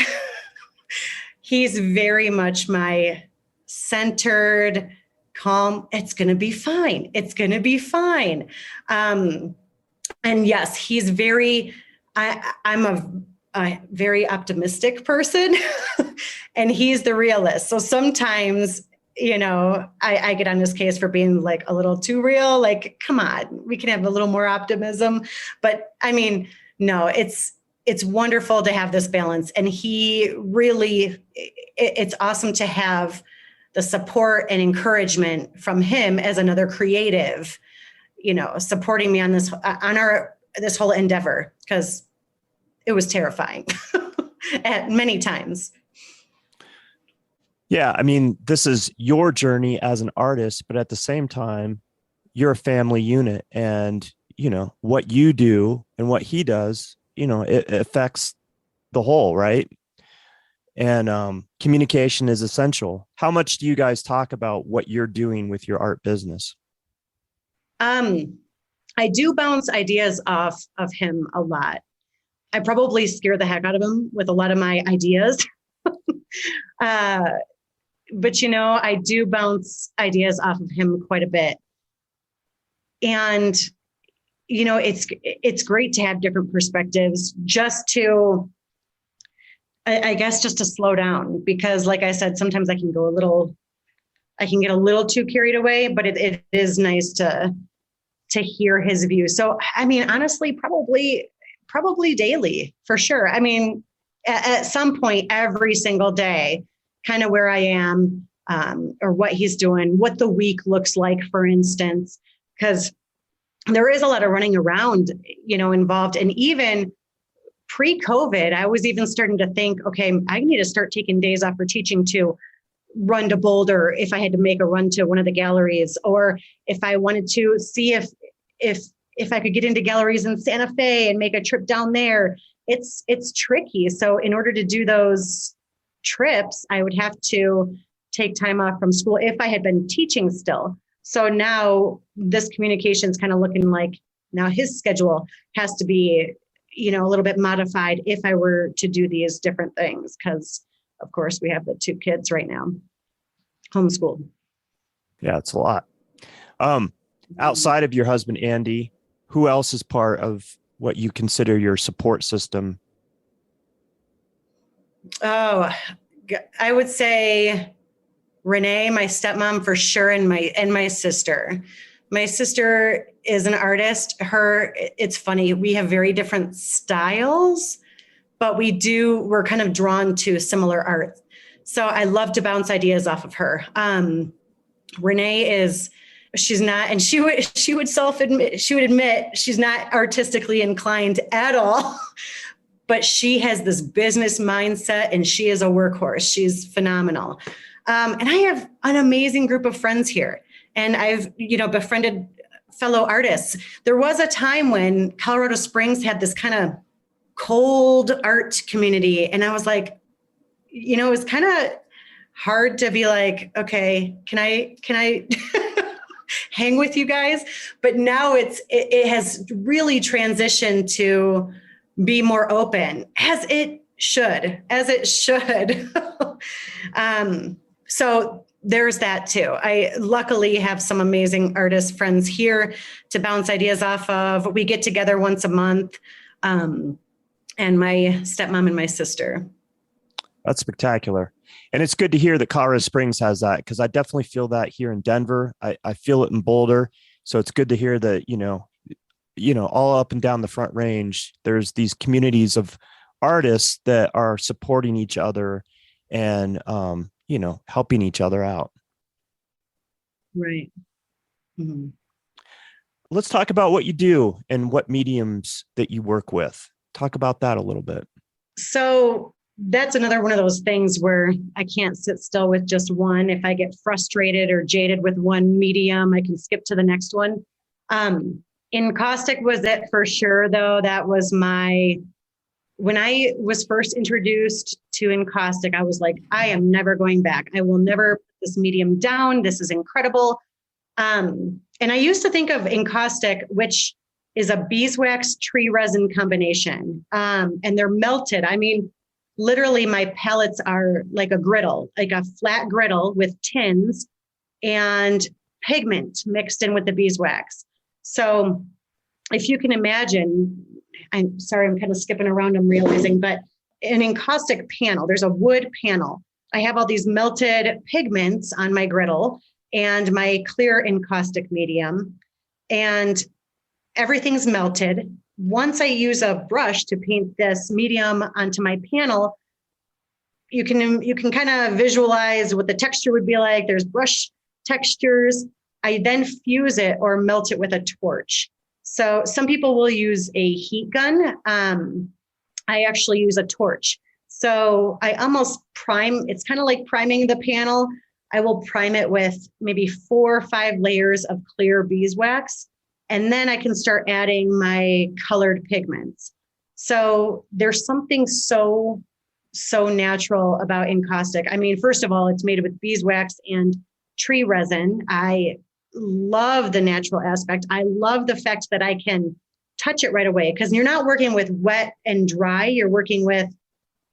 He's very much my centered, calm, it's going to be fine. It's going to be fine. And yes, he's I'm a very optimistic person and he's the realist. So sometimes, I get on this case for being like a little too real, like, come on, we can have a little more optimism. But I mean, no, it's wonderful to have this balance. And it's awesome to have the support and encouragement from him as another creative, supporting me on this whole endeavor, because it was terrifying at many times. Yeah. I mean, this is your journey as an artist, but at the same time, you're a family unit, and, what you do and what he does, it affects the whole, right? And communication is essential. How much do you guys talk about what you're doing with your art business? I do bounce ideas off of him a lot. I probably scare the heck out of him with a lot of my ideas. But I do bounce ideas off of him quite a bit. And, it's great to have different perspectives, just to, I guess, just to slow down, because like I said, sometimes I can get a little too carried away, but it is nice to hear his view. So, I mean, honestly, probably daily, for sure. I mean, at some point every single day, kind of where I am, or what he's doing, what the week looks like, for instance, because there is a lot of running around, involved. And even pre-COVID, I was even starting to think, okay, I need to start taking days off for teaching to run to Boulder if I had to make a run to one of the galleries, or if I wanted to see if I could get into galleries in Santa Fe and make a trip down there. It's tricky. So in order to do those trips, I would have to take time off from school if I had been teaching still. So now this communication is kind of looking like now his schedule has to be, a little bit modified if I were to do these different things, because of course we have the 2 kids right now, homeschooled. Yeah, it's a lot. Outside of your husband, Andy, who else is part of what you consider your support system? Oh, I would say Renee, my stepmom, for sure, and my sister. My sister is an artist. It's funny, we have very different styles, but we're kind of drawn to similar art. So I love to bounce ideas off of her. Renee she's not, and she would admit she's not artistically inclined at all. But she has this business mindset, and she is a workhorse. She's phenomenal. And I have an amazing group of friends here. And I've, befriended fellow artists. There was a time when Colorado Springs had this kind of cold art community. And I was like, it was kind of hard to be like, okay, can I hang with you guys? But now it has really transitioned to be more open, as it should. So there's that too. I luckily have some amazing artist friends here to bounce ideas off of. We get together once a month, and my stepmom and my sister. That's spectacular. And it's good to hear that Colorado Springs has that, because I definitely feel that here in Denver. I feel it in Boulder. So it's good to hear that, all up and down the Front Range, there's these communities of artists that are supporting each other and, helping each other out. Right. Mm-hmm. Let's talk about what you do and what mediums that you work with. Talk about that a little bit. So that's another one of those things where I can't sit still with just one. If I get frustrated or jaded with one medium, I can skip to the next one. Encaustic was it for sure, though. That was when I was first introduced to Encaustic, I was like, I am never going back. I will never put this medium down. This is incredible. And I used to think of Encaustic, which is a beeswax tree resin combination. And they're melted. I mean, literally my pellets are like a griddle, like a flat griddle with tins and pigment mixed in with the beeswax. So if you can imagine, I'm sorry, I'm kind of skipping around, I'm realizing, but an encaustic panel, there's a wood panel. I have all these melted pigments on my griddle and my clear encaustic medium, and everything's melted. Once I use a brush to paint this medium onto my panel, you can kind of visualize what the texture would be like. There's brush textures. I then fuse it or melt it with a torch. So some people will use a heat gun. I actually use a torch. So I almost prime, it's kind of like priming the panel. I will prime it with maybe 4 or 5 layers of clear beeswax. And then I can start adding my colored pigments. So there's something so natural about encaustic. I mean, first of all, it's made with beeswax and tree resin. I love the natural aspect. I love the fact that I can touch it right away, because you're not working with wet and dry. You're working with,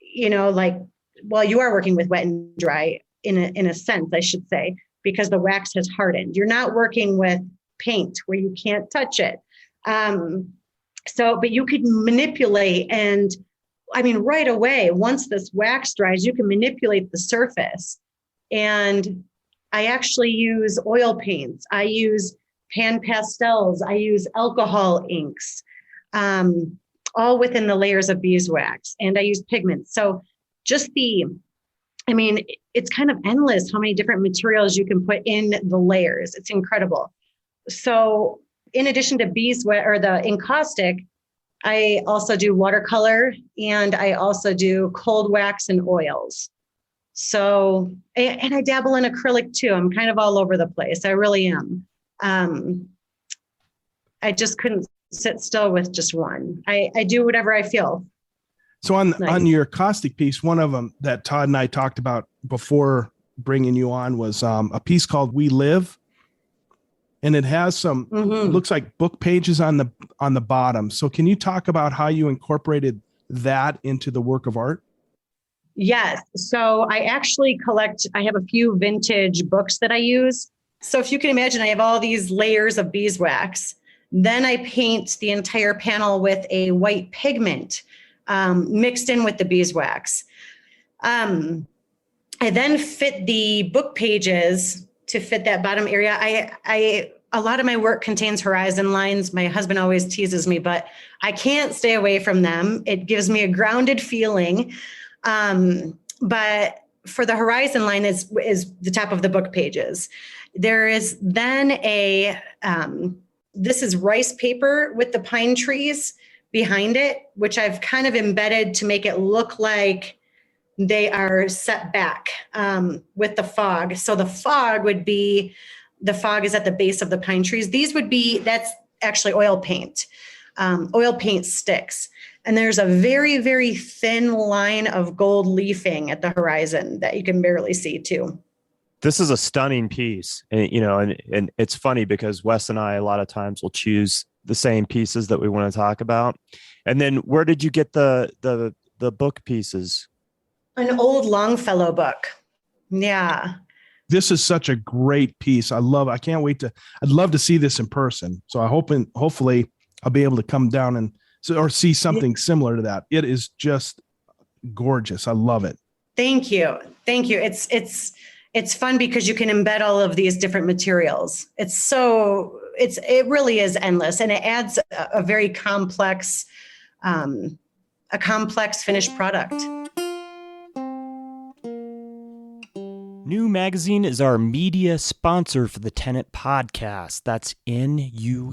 you are working with wet and dry in a sense, I should say, because the wax has hardened. You're not working with paint where you can't touch it. But you could manipulate, and I mean, right away, once this wax dries, you can manipulate the surface. And I actually use oil paints. I use pan pastels. I use alcohol inks, all within the layers of beeswax. And I use pigments. So it's kind of endless how many different materials you can put in the layers. It's incredible. So in addition to beeswax or the encaustic, I also do watercolor, and I also do cold wax and oils. So, and I dabble in acrylic too. I'm kind of all over the place. I really am. I just couldn't sit still with just one. I do whatever I feel. So on your caustic piece, one of them that Todd and I talked about before bringing you on was a piece called We Live. And it has some, looks like book pages on the bottom. So can you talk about how you incorporated that into the work of art? Yes. So I actually I have a few vintage books that I use. So if you can imagine, I have all these layers of beeswax. Then I paint the entire panel with a white pigment mixed in with the beeswax. I then fit the book pages to fit that bottom area. A lot of my work contains horizon lines. My husband always teases me, but I can't stay away from them. It gives me a grounded feeling. But for the horizon line is the top of the book pages. There is then this is rice paper with the pine trees behind it, which I've kind of embedded to make it look like they are set back with the fog. So the fog would be The fog is at the base of the pine trees. That's actually oil paint sticks. And there's a very, very thin line of gold leafing at the horizon that you can barely see too. This is a stunning piece. And, and it's funny because Wes and I, a lot of times will choose the same pieces that we want to talk about. And then where did you get the book pieces? An old Longfellow book. Yeah. This is such a great piece. I'd love to see this in person. So hopefully I'll be able to come down or see something similar to that. It is just gorgeous. I love it. Thank you. It's fun because you can embed all of these different materials. It really is endless, and it adds a very complex finished product. New Magazine is our media sponsor for the Tenet podcast. That's NUE.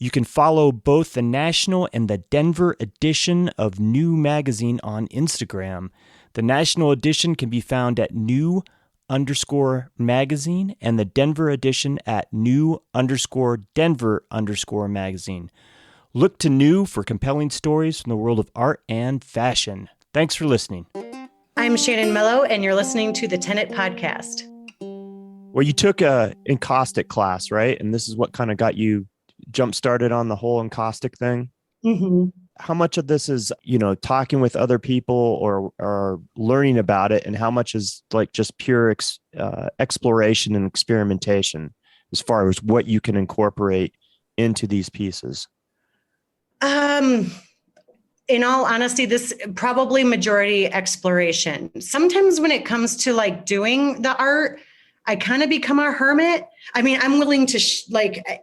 You can follow both the national and the Denver edition of New Magazine on Instagram. The national edition can be found at new_magazine and the Denver edition at new_Denver_magazine. Look to New for compelling stories from the world of art and fashion. Thanks for listening. I'm Shannon Mello, and you're listening to the Tenet podcast. Well, you took a Encaustic class, right? And this is what kind of got you jump started on the whole Encaustic thing. Mm-hmm. How much of this is, talking with other people or learning about it, and how much is like just pure exploration and experimentation as far as what you can incorporate into these pieces? In all honesty, this probably majority exploration. Sometimes when it comes to like doing the art, I kind of become a hermit. I mean, I'm willing to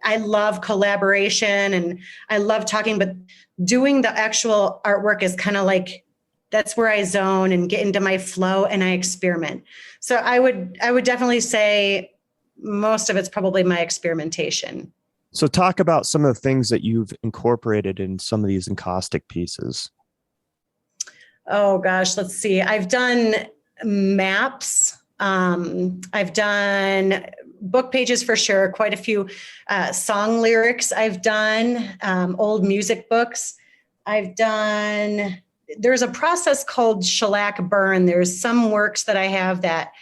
I love collaboration and I love talking, but doing the actual artwork is kind of like, that's where I zone and get into my flow and I experiment. So I would definitely say most of it's probably my experimentation. So talk about some of the things that you've incorporated in some of these Encaustic pieces. Oh gosh, let's see. I've done maps. I've done book pages for sure. Quite a few song lyrics I've done, old music books. There's a process called shellac burn. There's some works that I have that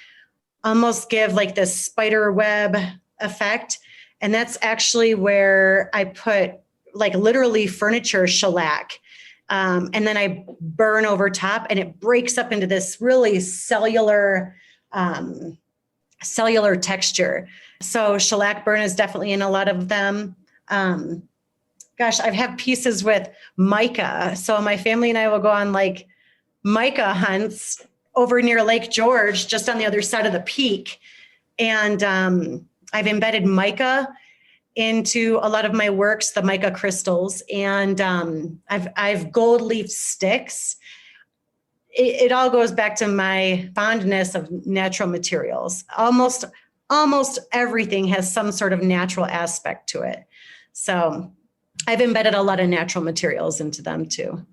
almost give like this spider web effect. And that's actually where I put like literally furniture shellac. And then I burn over top and it breaks up into this really cellular texture. So shellac burn is definitely in a lot of them. Gosh, I've had pieces with mica. So my family and I will go on like mica hunts over near Lake George, just on the other side of the peak. And I've embedded mica into a lot of my works, the mica crystals, and I've gold leaf sticks. It all goes back to my fondness of natural materials. Almost everything has some sort of natural aspect to it. So I've embedded a lot of natural materials into them too.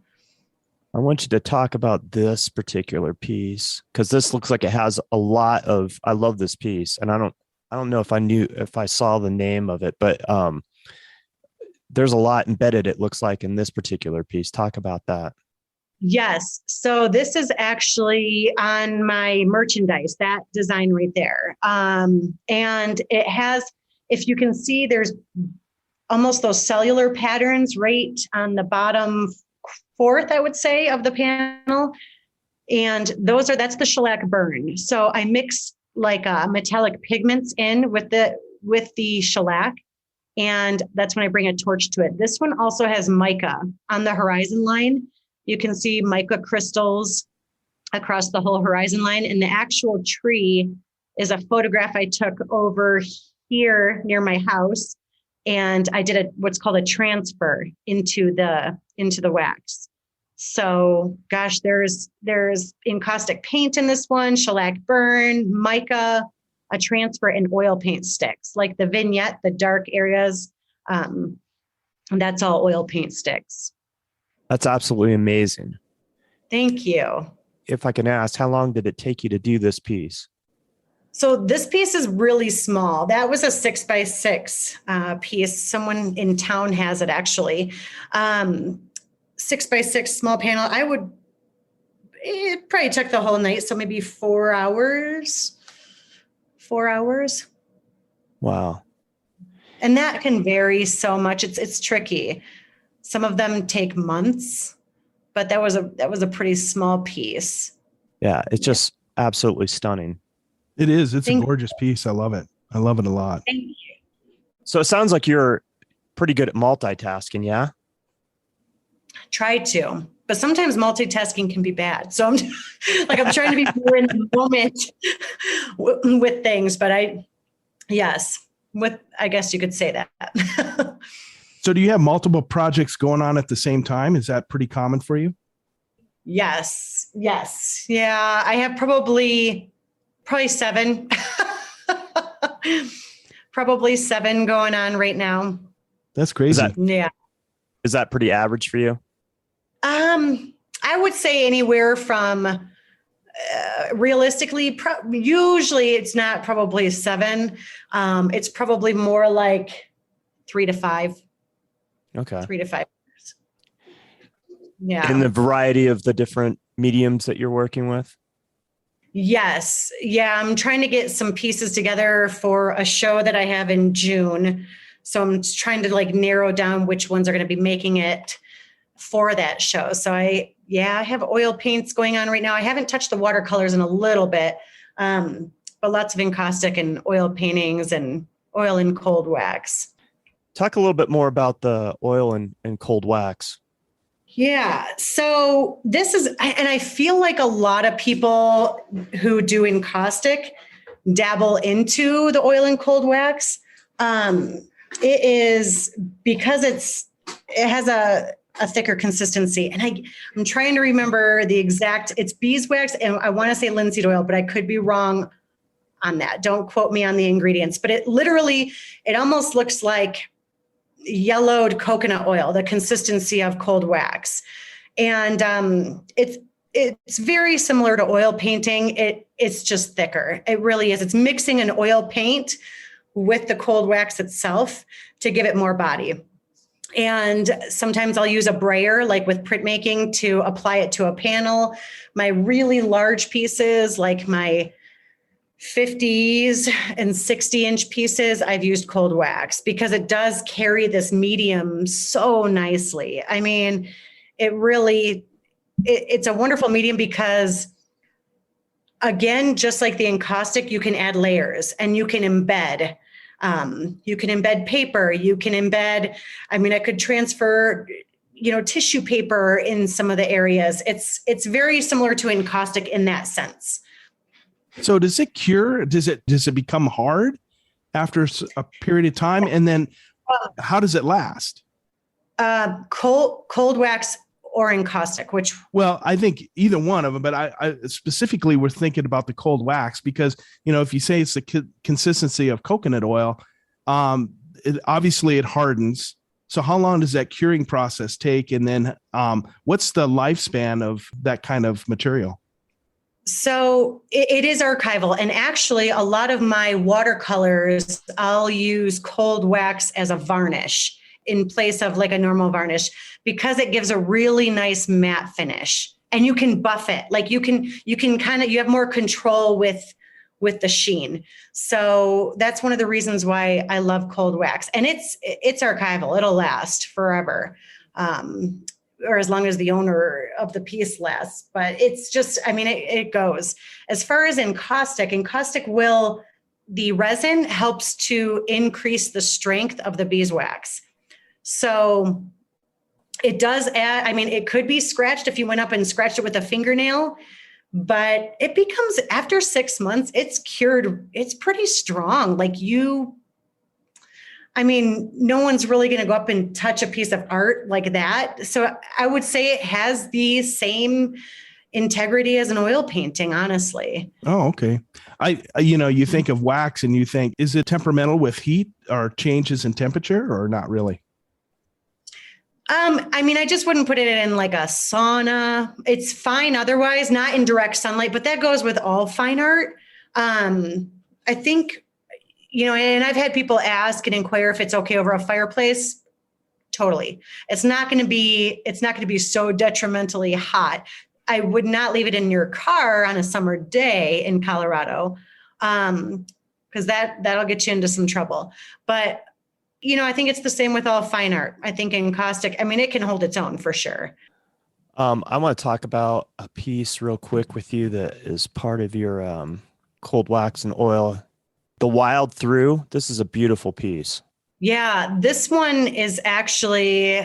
I want you to talk about this particular piece because this looks like it has a lot of, I love this piece. And I don't know if I saw the name of it, but there's a lot embedded, it looks like, in this particular piece. Talk about that. Yes. So this is actually on my merchandise, that design right there. And it has, if you can see, there's almost those cellular patterns right on the bottom fourth, I would say, of the panel. And that's the shellac burn. So I mix like metallic pigments in with the shellac. And that's when I bring a torch to it. This one also has mica on the horizon line. You can see mica crystals across the whole horizon line. And the actual tree is a photograph I took over here near my house. And I did what's called a transfer into the wax. So gosh, there's encaustic paint in this one, shellac burn, mica, a transfer, and oil paint sticks. Like the vignette, the dark areas, that's all oil paint sticks. That's absolutely amazing. Thank you. If I can ask, how long did it take you to do this piece? So this piece is really small. That was a 6x6 piece. Someone in town has it actually. 6x6 small panel. It probably took the whole night. So maybe 4 hours. 4 hours. Wow. And that can vary so much. It's tricky. Some of them take months, but that was a pretty small piece. Yeah, it's just absolutely stunning. It is. It's a gorgeous piece. I love it. I love it a lot. Thank you. So it sounds like you're pretty good at multitasking, yeah? Try to, but sometimes multitasking can be bad. So I'm trying to be more in the moment with things, but I guess you could say that. So do you have multiple projects going on at the same time? Is that pretty common for you? Yes. Yeah. I have probably 7, probably 7 going on right now. That's crazy. Is that pretty average for you? I would say anywhere from realistically, usually it's not probably 7. It's probably more like 3 to 5. Okay. 3 to 5 years. Yeah. In the variety of the different mediums that you're working with? Yes. Yeah. I'm trying to get some pieces together for a show that I have in June. So I'm trying to narrow down which ones are going to be making it for that show. So I have oil paints going on right now. I haven't touched the watercolors in a little bit, but lots of encaustic and oil paintings and oil and cold wax. Talk a little bit more about the oil and cold wax. Yeah. So this is, and I feel like a lot of people who do encaustic dabble into the oil and cold wax. It is because it has a thicker consistency. And I'm trying to remember it's beeswax and I want to say linseed oil, but I could be wrong on that. Don't quote me on the ingredients, but it almost looks like yellowed coconut oil, the consistency of cold wax. And it's very similar to oil painting. It's just thicker. It really is. It's mixing an oil paint with the cold wax itself to give it more body. And sometimes I'll use a brayer, like with printmaking, to apply it to a panel. My really large pieces, like my 50s and 60-inch pieces, I've used cold wax because it does carry this medium so nicely. I mean, it's a wonderful medium because, again, just like the encaustic, you can add layers and you can embed. You can embed paper. You can embed, I could transfer, tissue paper in some of the areas. It's very similar to encaustic in that sense. So does it cure? Does it become hard after a period of time? And then how does it last? Cold wax or encaustic, which? Well, I think either one of them, but I specifically we're thinking about the cold wax because, if you say it's the consistency of coconut oil, obviously it hardens. So how long does that curing process take? And then what's the lifespan of that kind of material? So it is archival. And actually, a lot of my watercolors, I'll use cold wax as a varnish in place of like a normal varnish because it gives a really nice matte finish. And you can buff it. Like you have more control with the sheen. So that's one of the reasons why I love cold wax. And it's archival. It'll last forever. Or as long as the owner of the piece lasts. But it's just, it goes. As far as encaustic the resin helps to increase the strength of the beeswax. So it does add, it could be scratched if you went up and scratched it with a fingernail, but it becomes, after 6 months, it's cured. It's pretty strong. No one's really going to go up and touch a piece of art like that. So I would say it has the same integrity as an oil painting, honestly. Oh, okay. You think of wax and you think, is it temperamental with heat or changes in temperature or not really? I just wouldn't put it in like a sauna. It's fine otherwise, not in direct sunlight, but that goes with all fine art. I think, and I've had people ask and inquire if it's okay over a fireplace. Totally. It's not going to be so detrimentally hot. I would not leave it in your car on a summer day in Colorado, because that'll get you into some trouble. But, I think it's the same with all fine art. I think encaustic, it can hold its own for sure. I want to talk about a piece real quick with you that is part of your cold wax and oil. The Wild Through. This is a beautiful piece. Yeah, this one is actually,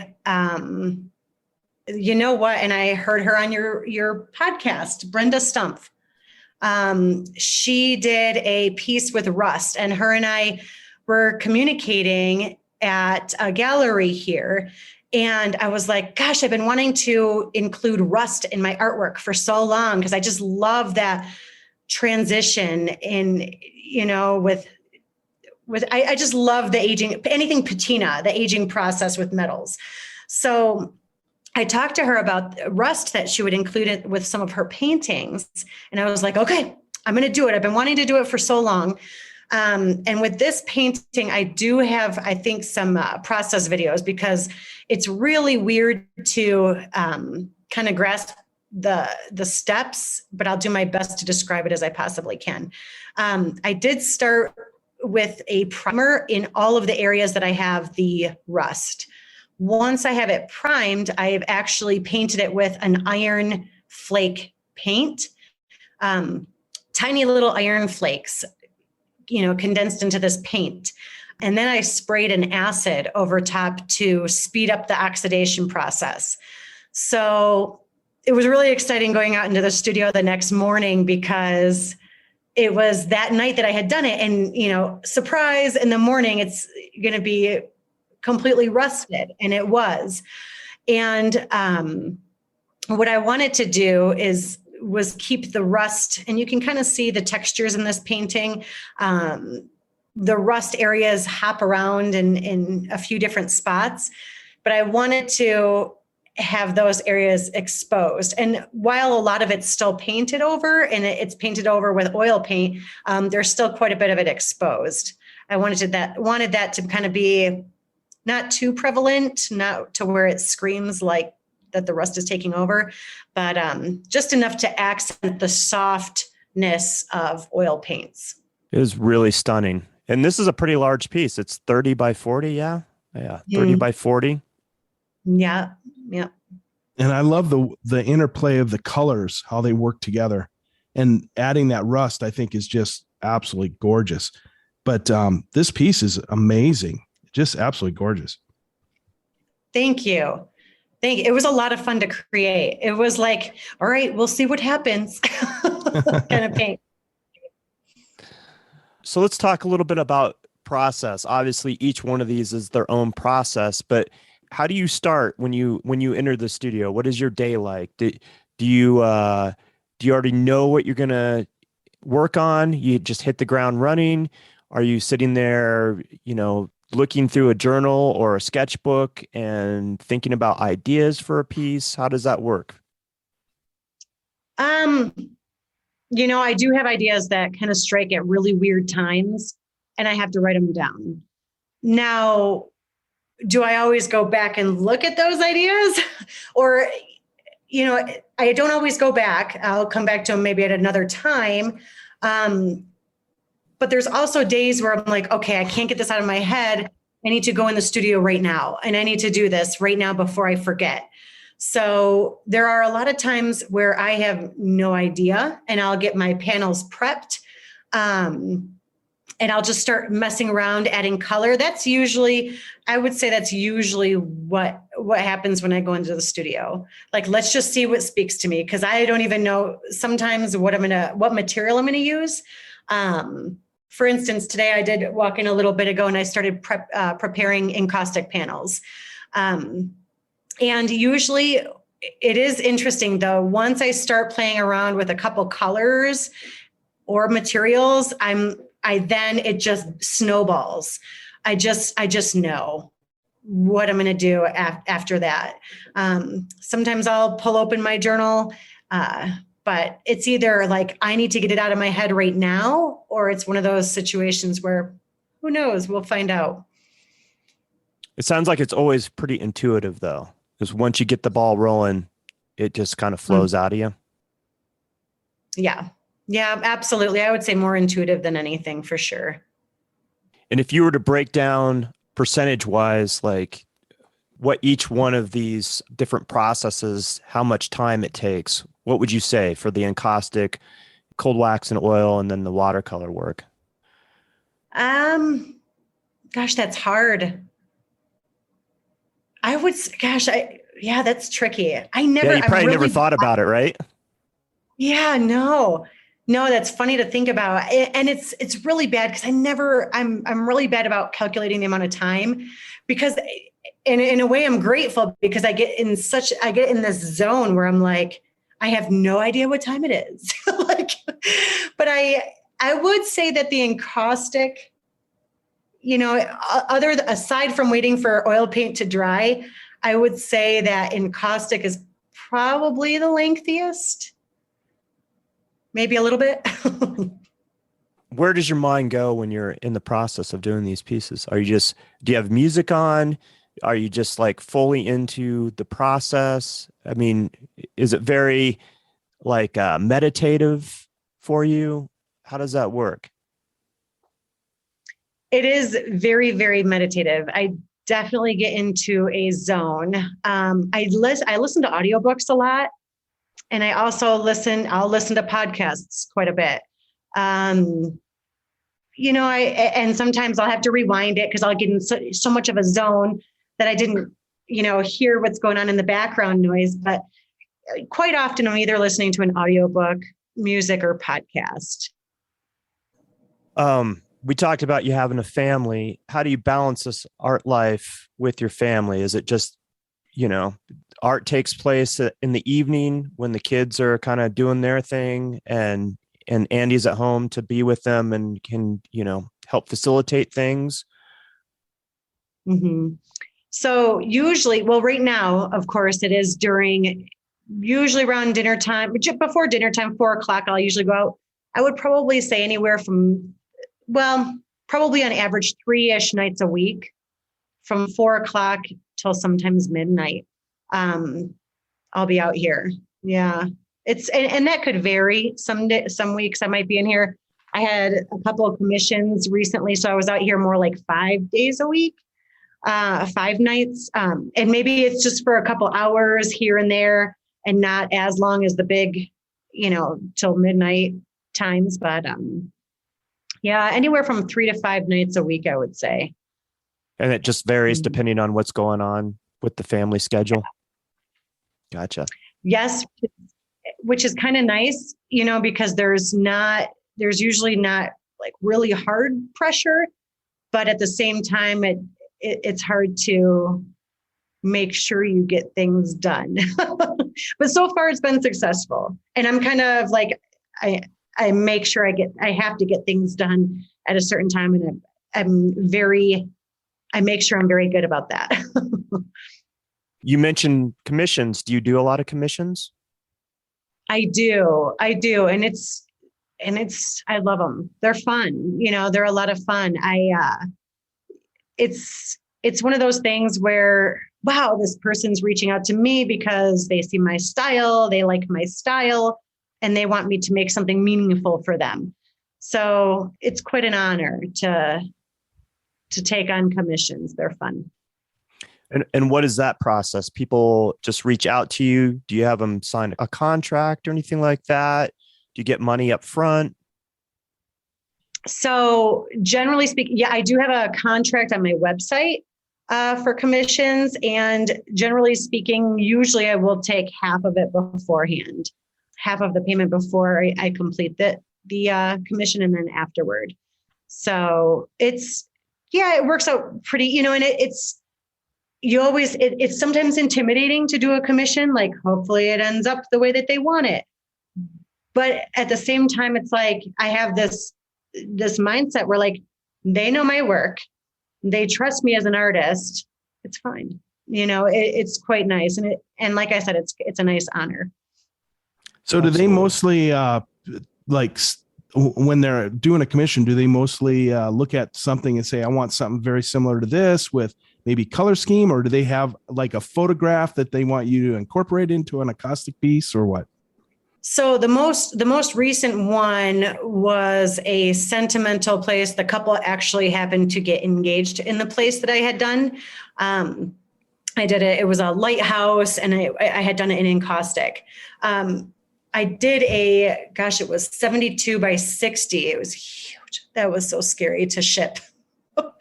you know what? And I heard her on your podcast, Brenda Stumpf. She did a piece with rust, and her and I were communicating at a gallery here. And I was like, gosh, I've been wanting to include rust in my artwork for so long, because I just love that transition in, I just love the aging, anything patina, the aging process with metals. So I talked to her about rust, that she would include it with some of her paintings. And I was like, okay, I'm going to do it. I've been wanting to do it for so long. And with this painting, I do have, I think, some process videos, because it's really weird to kind of grasp the steps, but I'll do my best to describe it as I possibly can. I did start with a primer in all of the areas that I have the rust. Once I have it primed, I've actually painted it with an iron flake paint, tiny little iron flakes, condensed into this paint. And then I sprayed an acid over top to speed up the oxidation process. So it was really exciting going out into the studio the next morning, because it was that night that I had done it. And, surprise, in the morning, it's going to be completely rusted. And it was. And what I wanted to do was keep the rust, and you can kind of see the textures in this painting. The rust areas hop around in a few different spots, but I wanted to have those areas exposed. And while a lot of it's still painted over, and it's painted over with oil paint, there's still quite a bit of it exposed. I wanted that to kind of be not too prevalent, not to where it screams like that the rust is taking over, but just enough to accent the softness of oil paints. It is really stunning. And this is a pretty large piece. It's 30 by 40. Yeah. 30 by 40. Yeah. And I love the interplay of the colors, how they work together, and adding that rust, I think, is just absolutely gorgeous. But this piece is amazing. Just absolutely gorgeous. Thank you. It was a lot of fun to create. It was like, all right, we'll see what happens kind of paint. So let's talk a little bit about process. Obviously, each one of these is their own process, but how do you start when you enter the studio? What is your day like? Do you already know what you're going to work on? You just hit the ground running? Are you sitting there, looking through a journal or a sketchbook and thinking about ideas for a piece? How does that work? I do have ideas that kind of strike at really weird times, and I have to write them down. Now, do I always go back and look at those ideas? Or, I don't always go back. I'll come back to them maybe at another time. But there's also days where I'm like, okay, I can't get this out of my head. I need to go in the studio right now, and I need to do this right now before I forget. So there are a lot of times where I have no idea, and I'll get my panels prepped. And I'll just start messing around, adding color. I would say that's usually what happens when I go into the studio. Like, let's just see what speaks to me, because I don't even know sometimes what material I'm going to use. For instance, today I did walk in a little bit ago, and I started preparing encaustic panels. And usually it is interesting, though. Once I start playing around with a couple colors or materials, it just snowballs. I just know what I'm going to do after that. Sometimes I'll pull open my journal, but it's either like, I need to get it out of my head right now, or it's one of those situations where who knows, we'll find out. It sounds like it's always pretty intuitive though, because once you get the ball rolling, it just kind of flows out of you. Yeah. Yeah, absolutely. I would say more intuitive than anything, for sure. And if you were to break down percentage wise, like what each one of these different processes, how much time it takes, what would you say for the encaustic, cold wax and oil, and then the watercolor work? Gosh, that's hard. Yeah, that's tricky. You probably never thought about it, right? Yeah, no, that's funny to think about. And it's really bad because I'm really bad about calculating the amount of time, because in a way I'm grateful, because I get in this zone where I'm like, I have no idea what time it is. But I would say that the encaustic, aside from waiting for oil paint to dry, I would say that encaustic is probably the lengthiest. Maybe a little bit. Where does your mind go when you're in the process of doing these pieces? Do you have music on? Are you just like fully into the process? I mean, is it very like meditative for you? How does that work? It is very, very meditative. I definitely get into a zone. I listen to audiobooks a lot. And I'll listen to podcasts quite a bit. And sometimes I'll have to rewind it because I'll get in so much of a zone that I didn't, hear what's going on in the background noise. But quite often I'm either listening to an audiobook, music, or podcast. We talked about you having a family. How do you balance this art life with your family? Is it just, art takes place in the evening when the kids are kind of doing their thing, and Andy's at home to be with them and can, help facilitate things? Mm-hmm. So usually, right now, of course, it is usually around dinner time, just before dinner time, 4:00, I'll usually go out. I would probably say anywhere from, probably on average 3-ish nights a week, from 4:00 till sometimes midnight. I'll be out here. Yeah. And that could vary. Some weeks I might be in here. I had a couple of commissions recently, so I was out here more like 5 days a week, 5 nights. And maybe it's just for a couple hours here and there, and not as long as the big, till midnight times. But yeah, anywhere from 3 to 5 nights a week, I would say. And it just varies depending on what's going on with the family schedule. Gotcha. Yes, which is kind of nice, because there's usually not like really hard pressure, but at the same time, it's hard to make sure you get things done. But so far it's been successful. And I'm kind of like, I make sure I have to get things done at a certain time. And I make sure I'm very good about that. You mentioned commissions. Do you do a lot of commissions? I do. And I love them. They're fun. They're a lot of fun. It's one of those things where, wow, this person's reaching out to me because they see my style, they like my style, and they want me to make something meaningful for them. So it's quite an honor to take on commissions. They're fun. And what is that process? People just reach out to you? Do you have them sign a contract or anything like that? Do you get money up front? So generally speaking, yeah, I do have a contract on my website for commissions. And generally speaking, usually I will take half of it beforehand, half of the payment before I complete the commission, and then afterward. So it works out pretty, and it's sometimes intimidating to do a commission. Like, hopefully it ends up the way that they want it. But at the same time, it's like, I have this mindset where, like, they know my work. They trust me as an artist. It's fine. It's quite nice. And like I said, it's a nice honor. So do they mostly like when they're doing a commission, do they mostly look at something and say, I want something very similar to this with maybe color scheme, or do they have like a photograph that they want you to incorporate into an Encaustic piece, or what? So the most recent one was a sentimental place. The couple actually happened to get engaged in the place that I had done. I did it. It was a lighthouse, and I had done it in Encaustic. I did it was 72 by 60. It was huge. That was so scary to ship. But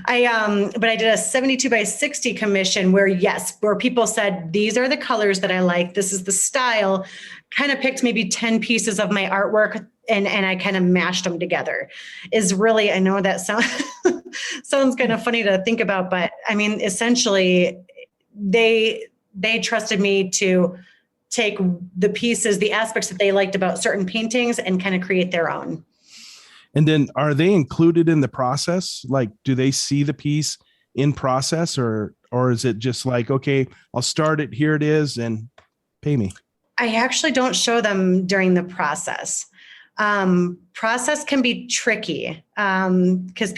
I did a 72 by 60 commission where people said, these are the colors that I like. This is the style. Kind of picked maybe 10 pieces of my artwork and I kind of mashed them together. Is really, I know that sounds kind of funny to think about, but I mean, essentially they trusted me to take the pieces, the aspects that they liked about certain paintings and kind of create their own. And then are they included in the process? Like, do they see the piece in process, or is it just like, okay, I'll start it, here it is, and pay me? I actually don't show them during the process. Process can be tricky because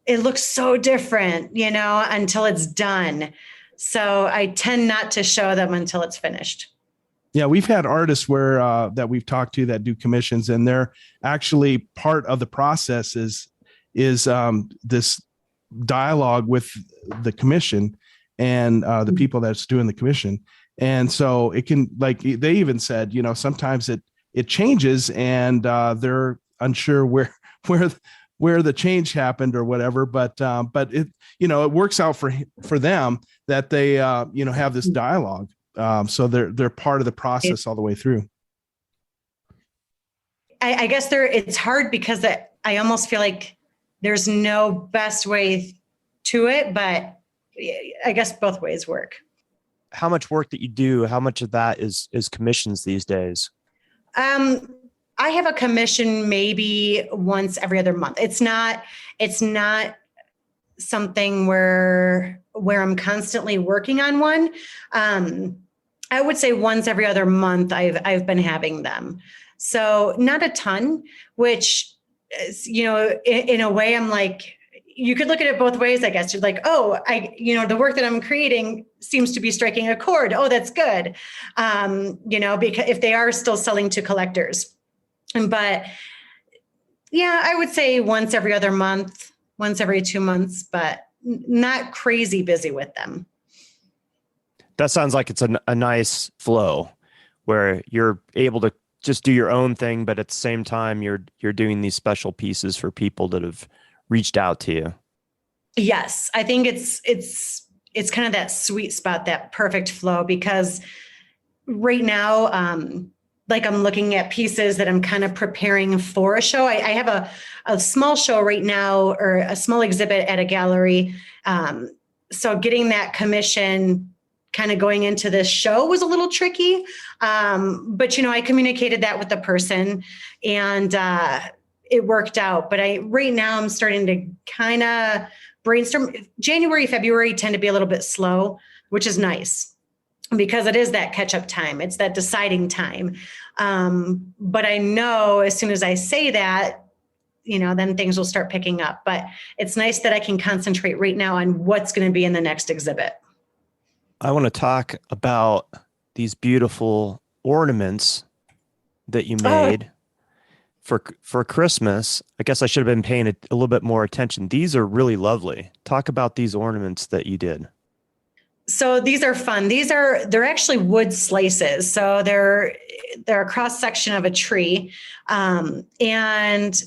it looks so different, until it's done. So I tend not to show them until it's finished. Yeah, we've had artists where that we've talked to that do commissions, and they're actually part of the process is this dialogue with the commission and the people that's doing the commission. And so it can, like they even said, sometimes it changes, and they're unsure where the change happened or whatever. But it it works out for them that they have this dialogue. So they're part of the process all the way through. I guess it's hard because I almost feel like there's no best way to it, but I guess both ways work. How much work that you do, how much of that is commissions these days? I have a commission maybe once every other month. It's not something where I'm constantly working on one. I would say once every other month I've been having them. So not a ton, which is, in a way I'm like, you could look at it both ways, I guess. You're like, oh, the work that I'm creating seems to be striking a chord. Oh, that's good. Because if they are still selling to collectors. But yeah, I would say once every other month, once every 2 months, but not crazy busy with them. That sounds like it's a nice flow where you're able to just do your own thing, but at the same time, you're doing these special pieces for people that have reached out to you. Yes, I think it's kind of that sweet spot, that perfect flow, because right now, like I'm looking at pieces that I'm kind of preparing for a show. I have a small show right now, or a small exhibit at a gallery. So getting that commission kind of going into this show was a little tricky. But, I communicated that with the person, and it worked out. But right now I'm starting to kind of brainstorm. January, February tend to be a little bit slow, which is nice because it is that catch up time. It's that deciding time. But I know as soon as I say that, then things will start picking up. But it's nice that I can concentrate right now on what's going to be in the next exhibit. I want to talk about these beautiful ornaments that you made for Christmas. I guess I should have been paying a little bit more attention. These are really lovely. Talk about these ornaments that you did. So these are fun. They're actually wood slices. So they're a cross section of a tree. And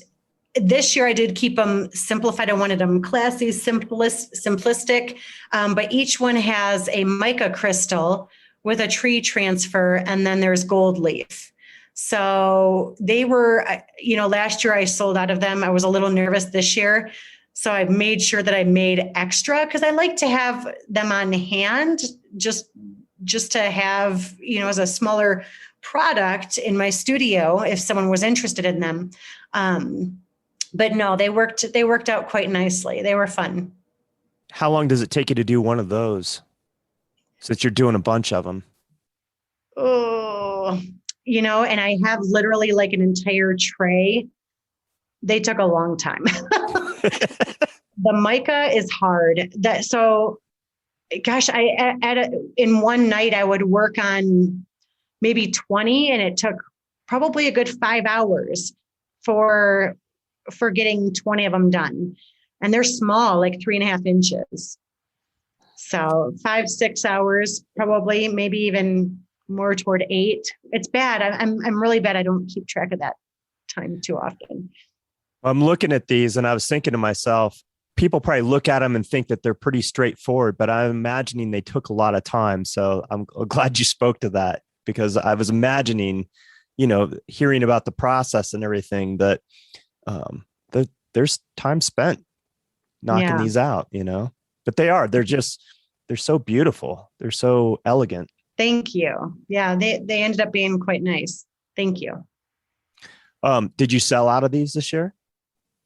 this year I did keep them simplified. I wanted them classy, simplistic. But each one has a mica crystal with a tree transfer, and then there's gold leaf. So they were, last year I sold out of them. I was a little nervous this year. So I made sure that I made extra, because I like to have them on hand just to have, as a smaller product in my studio if someone was interested in them. But no, they worked out quite nicely. They were fun. How long does it take you to do one of those, since you're doing a bunch of them? Oh, and I have literally like an entire tray. They took a long time. The mica is hard. In one night I would work on maybe 20, and it took probably a good 5 hours for getting 20 of them done. And they're small, like 3.5 inches. So 5-6 hours, probably, maybe even more toward 8. It's bad. I'm really bad. I don't keep track of that time too often. I'm looking at these and I was thinking to myself, people probably look at them and think that they're pretty straightforward, but I'm imagining they took a lot of time. So I'm glad you spoke to that, because I was imagining, hearing about the process and everything, that there's time spent knocking these out, but they're so beautiful. They're so elegant. Thank you. Yeah. They ended up being quite nice. Thank you. Did you sell out of these this year?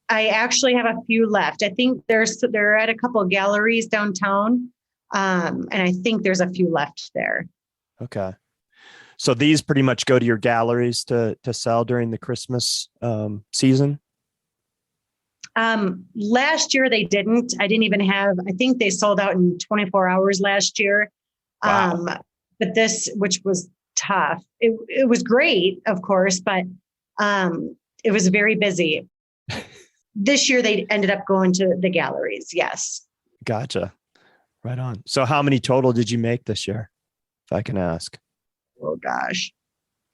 I actually have a few left. I think they're at a couple of galleries downtown. And I think there's a few left there. Okay. So these pretty much go to your galleries to sell during the Christmas season? Last year they didn't. I think they sold out in 24 hours last year. Wow. But this, which was tough. It was great, of course, but it was very busy. This year they ended up going to the galleries. Yes. Gotcha. Right on. So how many total did you make this year, if I can ask? Oh gosh.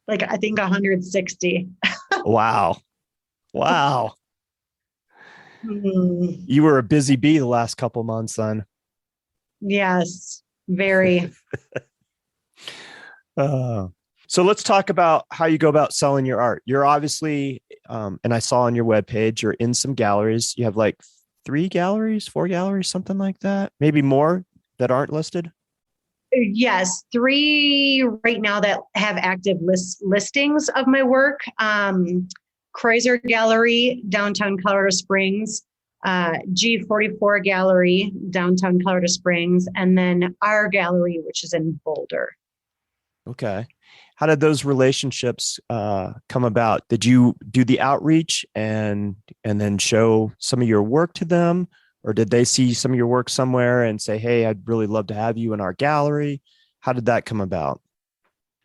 Like, I think 160. Wow. Wow. Mm, You were a busy bee the last couple months then. yes, very. So let's talk about how you go about selling your art. You're obviously, and I saw on your webpage, you're in some galleries. You have like 3 galleries, 4 galleries, something like that. Maybe more that aren't listed. Yes, 3 right now that have active listings of my work. Kreuzer Gallery, downtown Colorado Springs, G44 Gallery, downtown Colorado Springs, and then our gallery, which is in Boulder. Okay. How did those relationships come about? Did you do the outreach and then show some of your work to them? Or did they see some of your work somewhere and say, hey, I'd really love to have you in our gallery? How did that come about?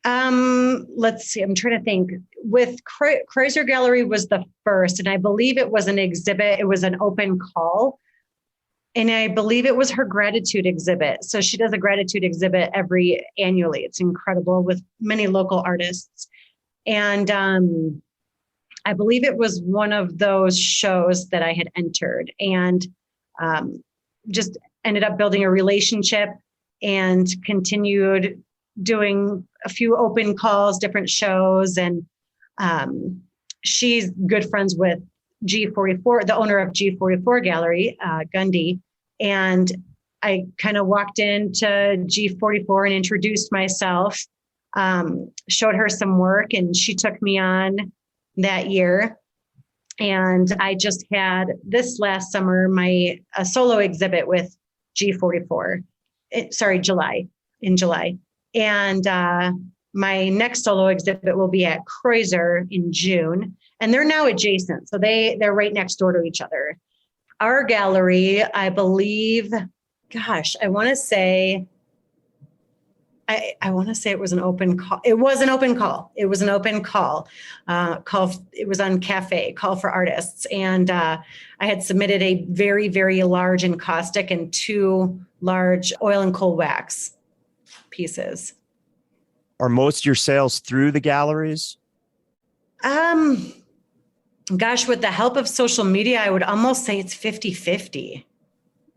Let's see. I'm trying to think. With Kreuzer Gallery was the first, and I believe it was an exhibit. It was an open call. And I believe it was her gratitude exhibit. So she does a gratitude exhibit annually. It's incredible, with many local artists. And I believe it was one of those shows that I had entered, and just ended up building a relationship and continued doing a few open calls, different shows. And she's good friends with G44, the owner of G44 Gallery, Gundy. And I kind of walked into G44 and introduced myself, showed her some work, and she took me on that year. And I just had this last summer, a solo exhibit with G44, in July. And my next solo exhibit will be at Kreuzer in June. And they're now adjacent. So they're right next door to each other. Our gallery, I believe, I want to say it was an open call. It was an open call. It was on Cafe, Call for Artists. And I had submitted a very, very large Encaustic and 2 large oil and coal wax pieces. Are most of your sales through the galleries? With the help of social media, I would almost say it's 50-50.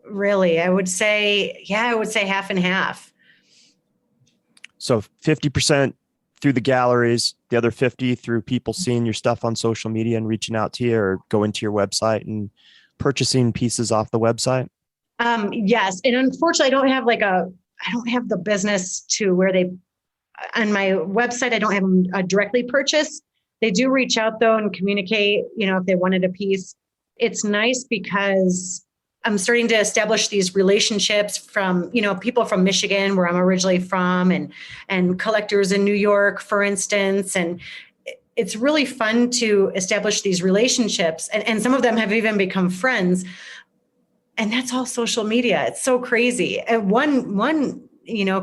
Really, I would say half and half. So 50% through the galleries, the other 50 through people seeing your stuff on social media and reaching out to you, or going to your website and purchasing pieces off the website? Yes. And unfortunately, I don't have the business to where on my website, I don't have them directly purchase. They do reach out though and communicate, if they wanted a piece. It's nice because I'm starting to establish these relationships from, people from Michigan, where I'm originally from, and collectors in New York, for instance. And it's really fun to establish these relationships. And some of them have even become friends. And that's all social media. It's so crazy. And one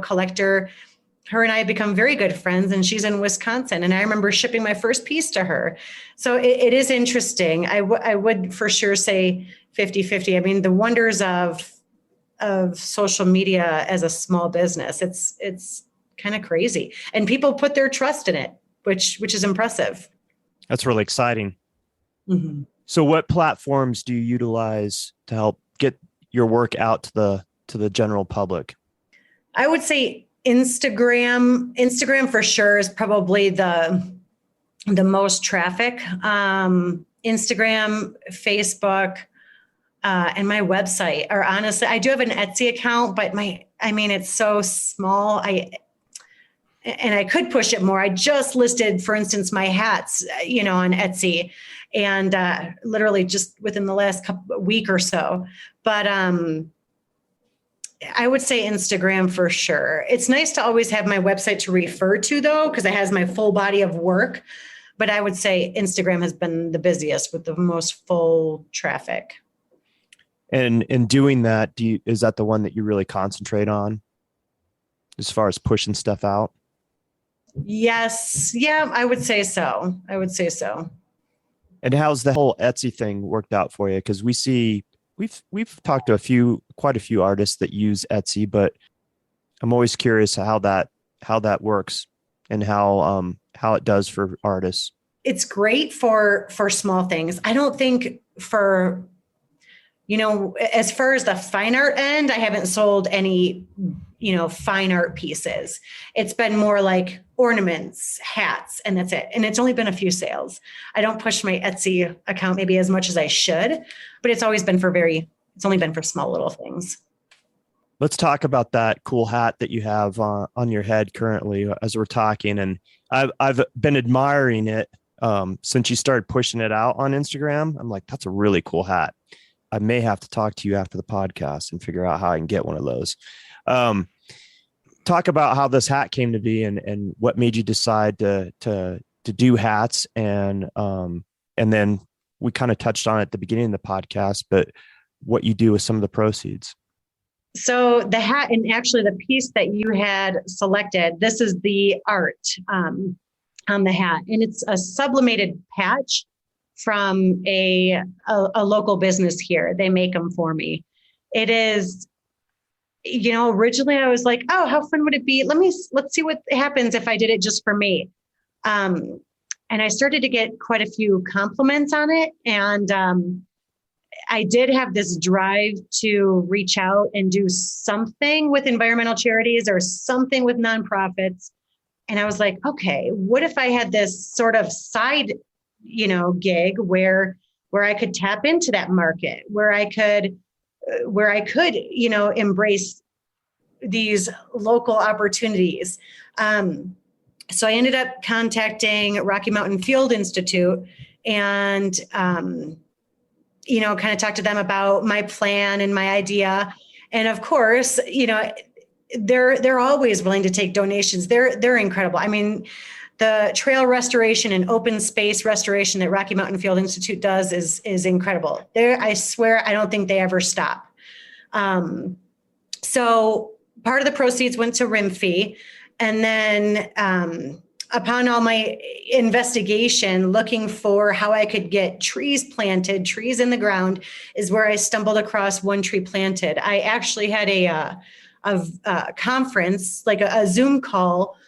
collector, her and I have become very good friends, and she's in Wisconsin. And I remember shipping my first piece to her. So it is interesting. I would for sure say 50-50. I mean, the wonders of social media as a small business, it's kind of crazy. And people put their trust in it, which is impressive. That's really exciting. Mm-hmm. So what platforms do you utilize to help get your work out to the general public? I would say Instagram for sure is probably the most traffic. Instagram, Facebook, and my website are honestly, I do have an Etsy account, but it's so small. And I could push it more. I just listed, for instance, my hats, on Etsy, and literally just within the last week or so. But I would say Instagram for sure. It's nice to always have my website to refer to, though, because it has my full body of work. But I would say Instagram has been the busiest with the most full traffic. And in doing that, is that the one that you really concentrate on as far as pushing stuff out? Yes. Yeah, I would say so. And how's the whole Etsy thing worked out for you? Because we've talked to quite a few artists that use Etsy, but I'm always curious how that works and how it does for artists. It's great for small things. I don't think for, as far as the fine art end, I haven't sold any, fine art pieces. It's been more like ornaments, hats, and that's it. And it's only been a few sales. I don't push my Etsy account maybe as much as I should, but it's only been for small little things. Let's talk about that cool hat that you have on your head currently as we're talking. And I've been admiring it since you started pushing it out on Instagram. I'm like, that's a really cool hat. I may have to talk to you after the podcast and figure out how I can get one of those. Talk about how this hat came to be and what made you decide to do hats. And then we kind of touched on it at the beginning of the podcast, but what you do with some of the proceeds. So the hat, and actually the piece that you had selected, this is the art on the hat. And it's a sublimated patch from a local business here. They make them for me. It is, originally I was like, oh, how fun would it be? Let's see what happens if I did it just for me. And I started to get quite a few compliments on it. And I did have this drive to reach out and do something with environmental charities or something with nonprofits. And I was like, okay, what if I had this sort of side, gig where I could tap into that market, where I could, embrace these local opportunities. So I ended up contacting Rocky Mountain Field Institute and, kind of talk to them about my plan and my idea. And of course, they're always willing to take donations. They're incredible. I mean, the trail restoration and open space restoration that Rocky Mountain Field Institute does is incredible. I swear, I don't think they ever stop. So part of the proceeds went to Rim Fee. And then upon all my investigation, looking for how I could get trees planted, trees in the ground, is where I stumbled across One Tree Planted. I actually had a conference, like a Zoom call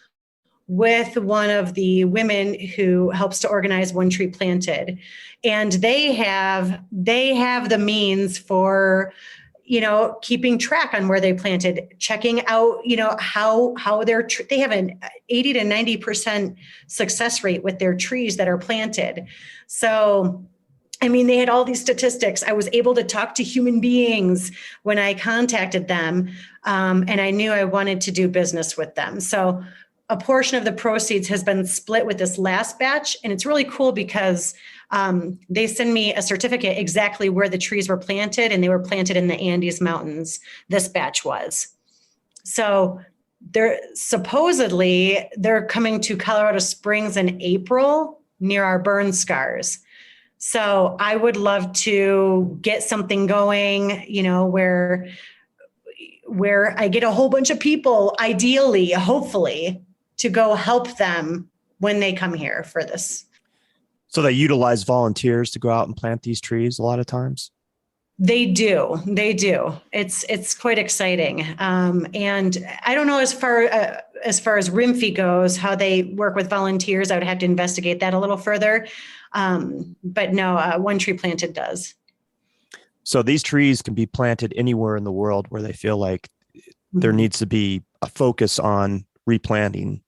with one of the women who helps to organize One Tree Planted. And they have the means for, keeping track on where they planted, checking out, how they have an 80 to 90% success rate with their trees that are planted. So, they had all these statistics. I was able to talk to human beings when I contacted them. And I knew I wanted to do business with them. So a portion of the proceeds has been split with this last batch. And it's really cool because They send me a certificate exactly where the trees were planted, and they were planted in the Andes Mountains. This batch was. So they're coming to Colorado Springs in April near our burn scars. So I would love to get something going, where I get a whole bunch of people, ideally, hopefully, to go help them when they come here for this. So they utilize volunteers to go out and plant these trees a lot of times? They do. It's quite exciting. And I don't know as far as RIMFI goes, how they work with volunteers. I would have to investigate that a little further. But no, One Tree Planted does. So these trees can be planted anywhere in the world where they feel like there needs to be a focus on replanting.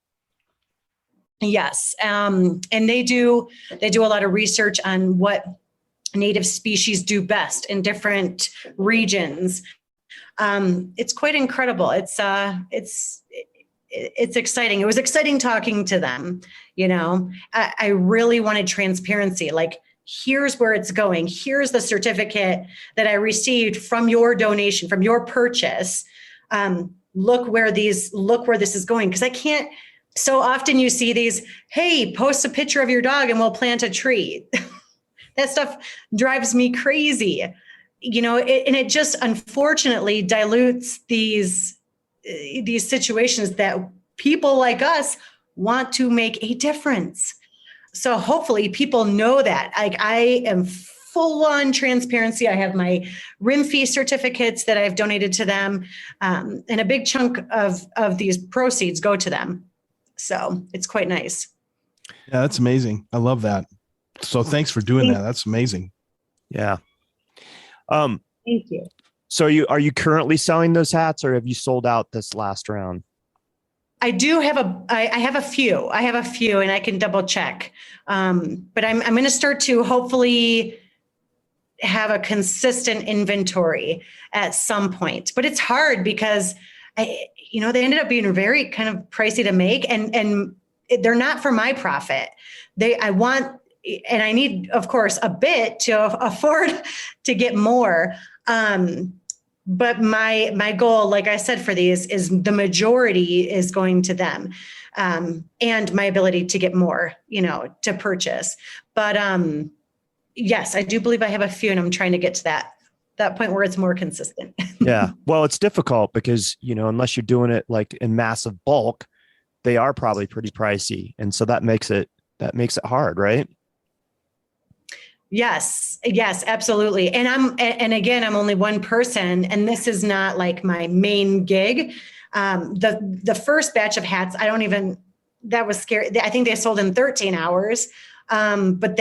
Yes. And they do a lot of research on what native species do best in different regions. It's quite incredible. It's exciting. It was exciting talking to them. I really wanted transparency. Like, here's where it's going. Here's the certificate that I received from your donation, from your purchase. Look where this is going. Because I can't. So often you see these, hey, post a picture of your dog and we'll plant a tree. That stuff drives me crazy, and it just unfortunately dilutes these situations that people like us want to make a difference. So hopefully people know that. I am full on transparency. I have my RIMFI certificates that I've donated to them, and a big chunk of these proceeds go to them. So it's quite nice. Yeah, that's amazing. I love that. So thanks for doing that. That's amazing. Yeah. Thank you. So are you currently selling those hats, or have you sold out this last round? I do have I have a few. And I can double check. But I'm going to start to hopefully have a consistent inventory at some point. But it's hard because they ended up being very kind of pricey to make, and they're not for my profit. And I need, of course, a bit to afford to get more. But my goal, like I said, for these is the majority is going to them, and my ability to get more, to purchase. But yes, I do believe I have a few, and I'm trying to get to that point where it's more consistent. Yeah. Well, it's difficult because, unless you're doing it like in massive bulk, they are probably pretty pricey. And so that makes it hard, right? Yes, absolutely. And again, I'm only one person, and this is not like my main gig. The first batch of hats, that was scary. I think they sold in 13 hours. But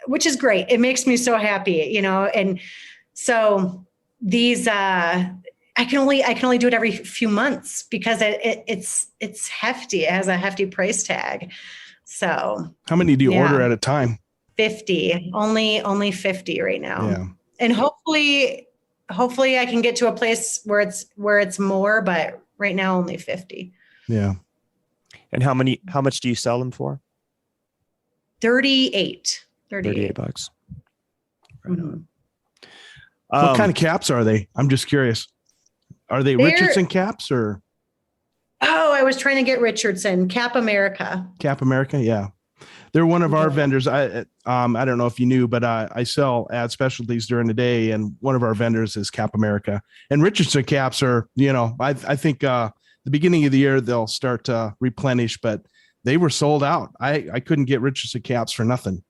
which is great. It makes me so happy, and so these, I can only do it every few months because it's hefty. It has a hefty price tag. So how many do you order at a time? 50, only 50 right now. Yeah. And hopefully I can get to a place where it's more, but right now only 50. Yeah. And how much do you sell them for? $38. $38. Right Mm-hmm. What kind of caps are they? I'm just curious. Are they Richardson caps or? Oh, I was trying to get Richardson. Cap America. Cap America, yeah. They're one of our vendors. I don't know if you knew, but I sell ad specialties during the day, and one of our vendors is Cap America. And Richardson caps are, I think the beginning of the year they'll start to replenish, but they were sold out. I couldn't get Richardson caps for nothing.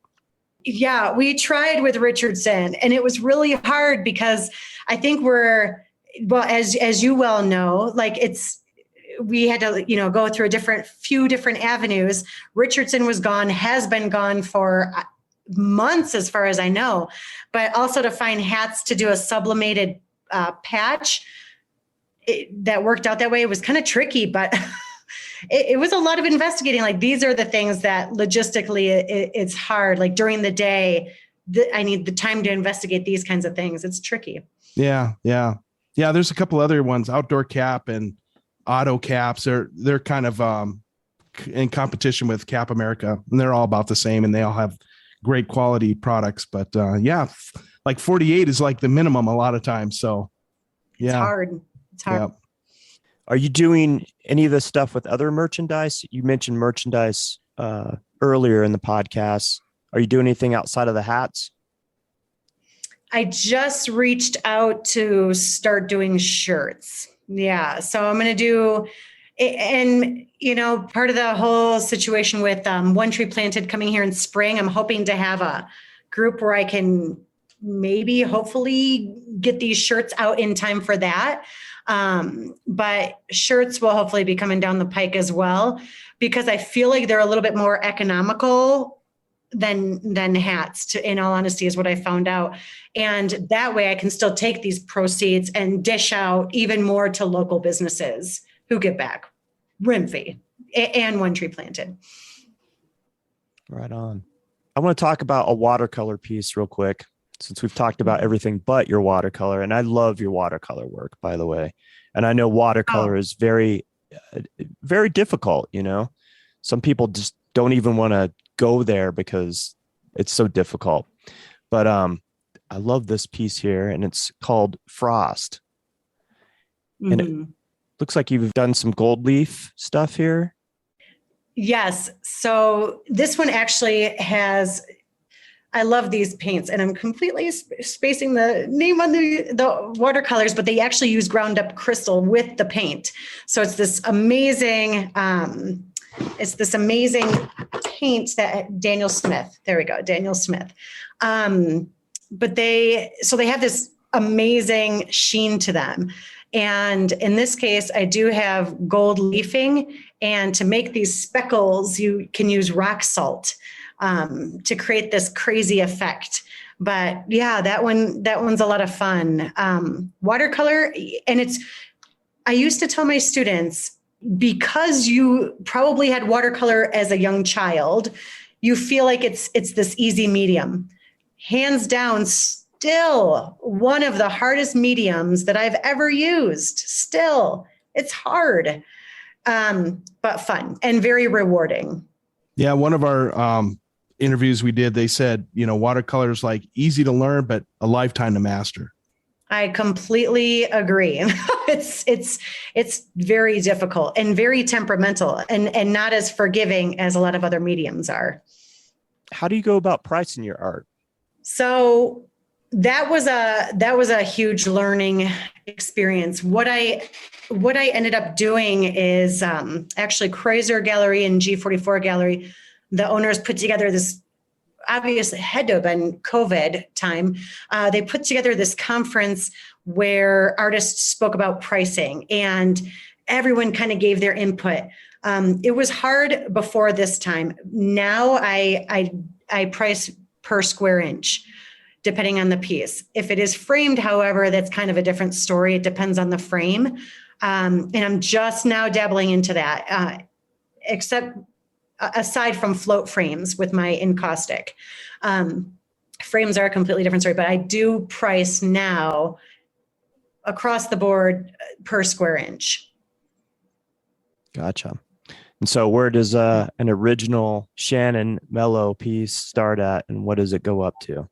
Yeah, we tried with Richardson, and it was really hard because I think as you well know, like we had to, go through few different avenues. Richardson was gone, has been gone for months, as far as I know, but also to find hats to do a sublimated patch that worked out that way. It was kind of tricky, but it was a lot of investigating. Like, these are the things that logistically it's hard. Like, during the day, I need the time to investigate these kinds of things. It's tricky. Yeah. There's a couple other ones, Outdoor Cap and Auto Caps. They're kind of in competition with Cap America, and they're all about the same, and they all have great quality products. But yeah, like 48 is like the minimum a lot of times. So yeah. It's hard. It's hard. Yeah. Are you doing any of this stuff with other merchandise? You mentioned merchandise earlier in the podcast. Are you doing anything outside of the hats? I just reached out to start doing shirts. Yeah. So I'm going to do, and part of the whole situation with One Tree Planted coming here in spring, I'm hoping to have a group where I can hopefully get these shirts out in time for that. But shirts will hopefully be coming down the pike as well, because I feel like they're a little bit more economical than hats, in all honesty, is what I found out. And that way I can still take these proceeds and dish out even more to local businesses who give back. Rimfee and One Tree Planted. Right on. I want to talk about a watercolor piece real quick, since we've talked about everything but your watercolor. And I love your watercolor work, by the way. And I know watercolor is very, very difficult. Some people just don't even want to go there because it's so difficult. But I love this piece here, and it's called Frost. Mm-hmm. And it looks like you've done some gold leaf stuff here. Yes. So this one actually has, I love these paints, and I'm completely spacing the name on the watercolors, but they actually use ground up crystal with the paint. So it's this amazing, paint that Daniel Smith, there we go, Daniel Smith. But they have this amazing sheen to them. And in this case, I do have gold leafing, and to make these speckles, you can use rock salt to create this crazy effect. But yeah, that one's a lot of fun. Watercolor, and I used to tell my students, because you probably had watercolor as a young child, you feel like it's this easy medium. Hands down, still one of the hardest mediums that I've ever used. Still, it's hard, but fun and very rewarding. Yeah, one of our interviews we did, they said, watercolor is like easy to learn, but a lifetime to master. I completely agree. It's very difficult and very temperamental, and not as forgiving as a lot of other mediums are. How do you go about pricing your art? So that was a huge learning experience. What I ended up doing is actually Kreuzer Gallery and G44 Gallery. The owners put together this, obviously had to have been COVID time. They put together this conference where artists spoke about pricing, and everyone kind of gave their input. It was hard before this time. Now I price per square inch, depending on the piece. If it is framed, however, that's kind of a different story. It depends on the frame. And I'm just now dabbling into that, except aside from float frames with my Encaustic. Frames are a completely different story, but I do price now across the board per square inch. Gotcha. And so where does an original Shannon Mello piece start at, and what does it go up to?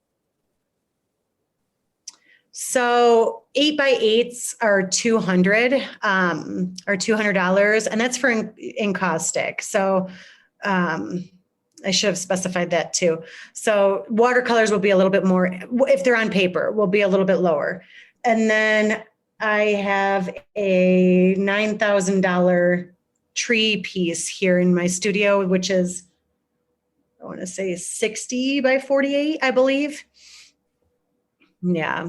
So 8x8s are $200, and that's for Encaustic. So I should have specified that too. So watercolors will be a little bit more, if they're on paper, will be a little bit lower. And then I have a $9,000 tree piece here in my studio, which is, I want to say 60 by 48, I believe. Yeah.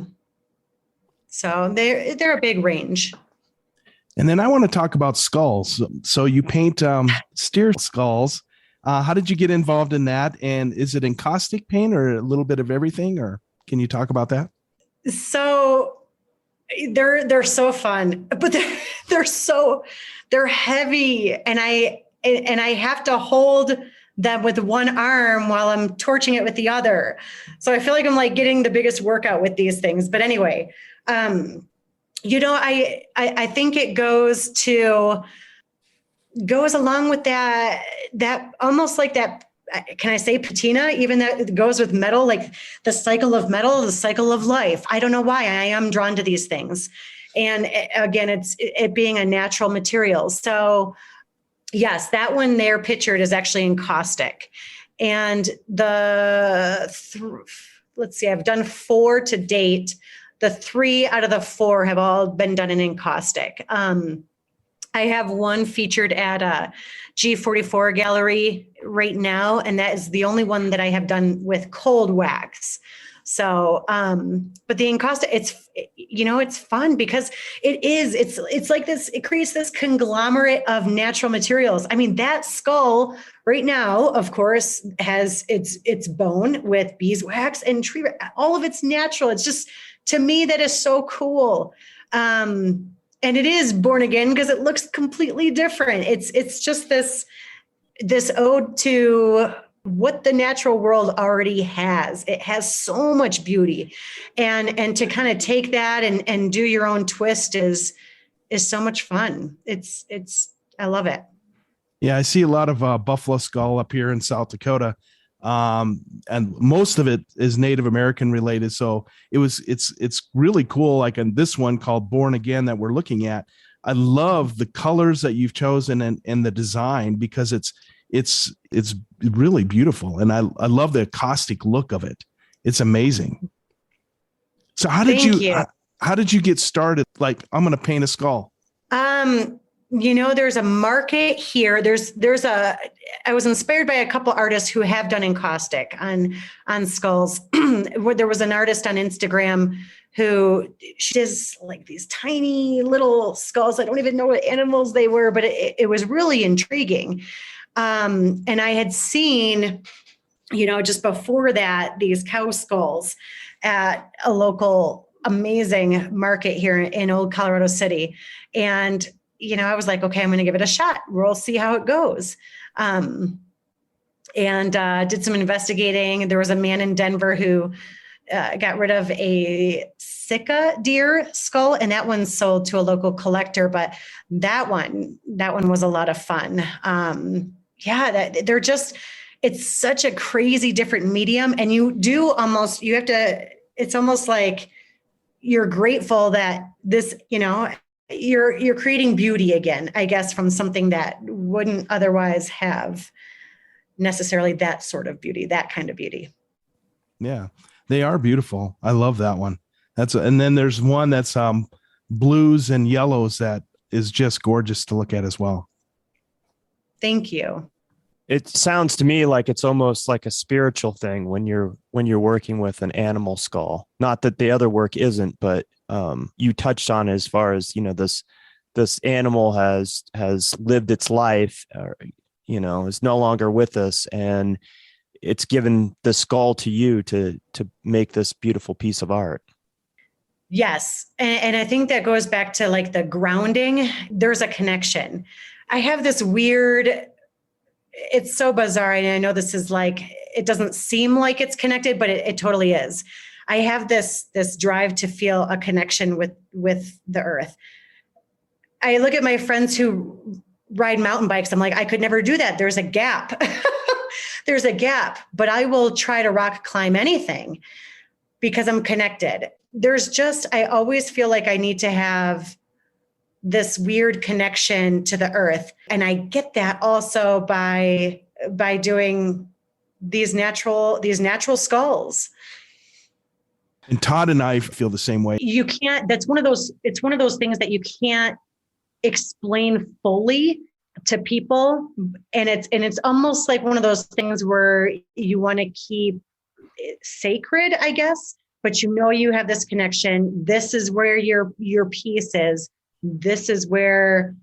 So they're a big range. And then I want to talk about skulls. So you paint steer skulls. How did you get involved in that? And is it encaustic paint or a little bit of everything? Or can you talk about that? So they're so fun, but they're heavy, and I have to hold them with one arm while I'm torching it with the other. So I feel like I'm like getting the biggest workout with these things. But anyway, I think it goes along with that almost like that can I say patina? Even that goes with metal, like the cycle of metal, the cycle of life. I don't know why I am drawn to these things. And again, it being a natural material. So yes, that one there pictured is actually encaustic. And let's see, I've done 4 to date. The 3 out of the 4 have all been done in encaustic. I have one featured at a G44 gallery right now, and that is the only one that I have done with cold wax. So, but the encaustic, it's fun because it's like this, it creates this conglomerate of natural materials. I mean, that skull right now, of course, has its bone with beeswax and tree, all of it's natural. It's just, to me, that is so cool. And it is born again because it looks completely different. It's just this ode to what the natural world already has. It has so much beauty, and to kind of take that and do your own twist is so much fun. I love it. Yeah, I see a lot of buffalo skull up here in South Dakota, and most of it is Native American related. So it's really cool. Like in this one called Born Again that we're looking at, I love the colors that you've chosen and the design, because it's really beautiful, and I love the caustic look of it. It's amazing. So how did you get started? Like, I'm going to paint a skull. There's a market here. I was inspired by a couple artists who have done encaustic on skulls. There was an artist on Instagram who, she does like these tiny little skulls. I don't even know what animals they were, but it was really intriguing. And I had seen, just before that, these cow skulls at a local amazing market here in Old Colorado City. And I was like, okay, I'm going to give it a shot. We'll see how it goes. And did some investigating. There was a man in Denver who got rid of a Sika deer skull, and that one sold to a local collector. But that one was a lot of fun. It's such a crazy different medium, and it's almost like you're grateful that this, you're creating beauty again, I guess, from something that wouldn't otherwise have necessarily that sort of beauty, that kind of beauty. Yeah, they are beautiful. I love that one. And then there's one that's blues and yellows that is just gorgeous to look at as well. Thank you. It sounds to me like it's almost like a spiritual thing when you're working with an animal skull. Not that the other work isn't, but you touched on as far as, this animal has lived its life, is no longer with us, and it's given the skull to you to make this beautiful piece of art. Yes. And I think that goes back to like the grounding. There's a connection. I have this weird, it's so bizarre. And I know this is like, it doesn't seem like it's connected, but it totally is. I have this drive to feel a connection with the earth. I look at my friends who ride mountain bikes. I'm like, I could never do that. There's a gap. There's a gap, but I will try to rock climb anything because I'm connected. I always feel like I need to have this weird connection to the earth. And I get that also by doing these natural skulls. And Todd and I feel the same way. You can't, it's one of those things that you can't explain fully to people. And it's almost like one of those things where you want to keep it sacred, I guess, but you have this connection. This is where your piece is. This is where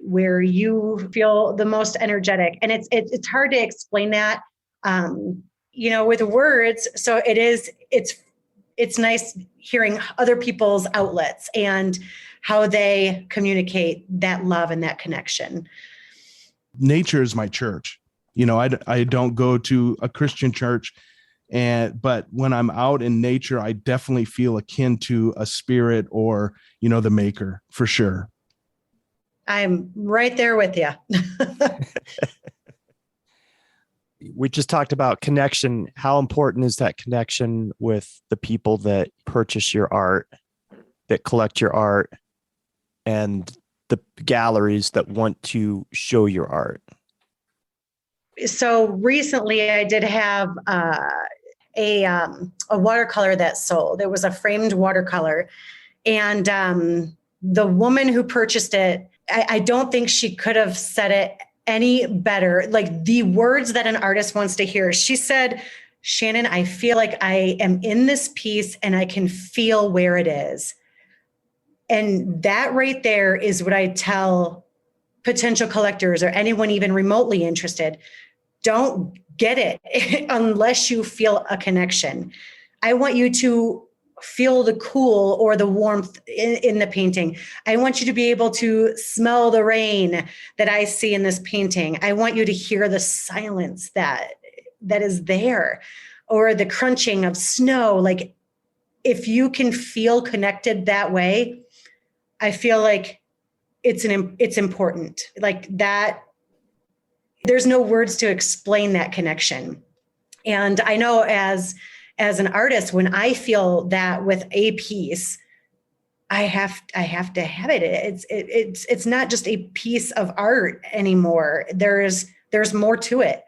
you feel the most energetic. And it's hard to explain that, with words. So it's nice hearing other people's outlets and how they communicate that love and that connection. Nature is my church. I don't go to a Christian church, but when I'm out in nature, I definitely feel akin to a spirit or, the maker, for sure. I'm right there with you. we just talked about connection. How important is that connection with the people that purchase your art, that collect your art, and the galleries that want to show your art? So recently I did have a watercolor that sold. It was a framed watercolor. And the woman who purchased it, I don't think she could have said it any better. Like the words that an artist wants to hear. She said, Shannon, I feel like I am in this piece and I can feel where it is. And that right there is what I tell potential collectors or anyone even remotely interested. Don't get it unless you feel a connection. I want you to feel the cool or the warmth in the painting. I want you to be able to smell the rain that I see in this painting. I want you to hear the silence that is there, or the crunching of snow. Like if you can feel connected that way, I feel like it's important. Like that, there's no words to explain that connection. And I know as an artist, when I feel that with a piece, I have to have it. It's not just a piece of art anymore. There's more to it.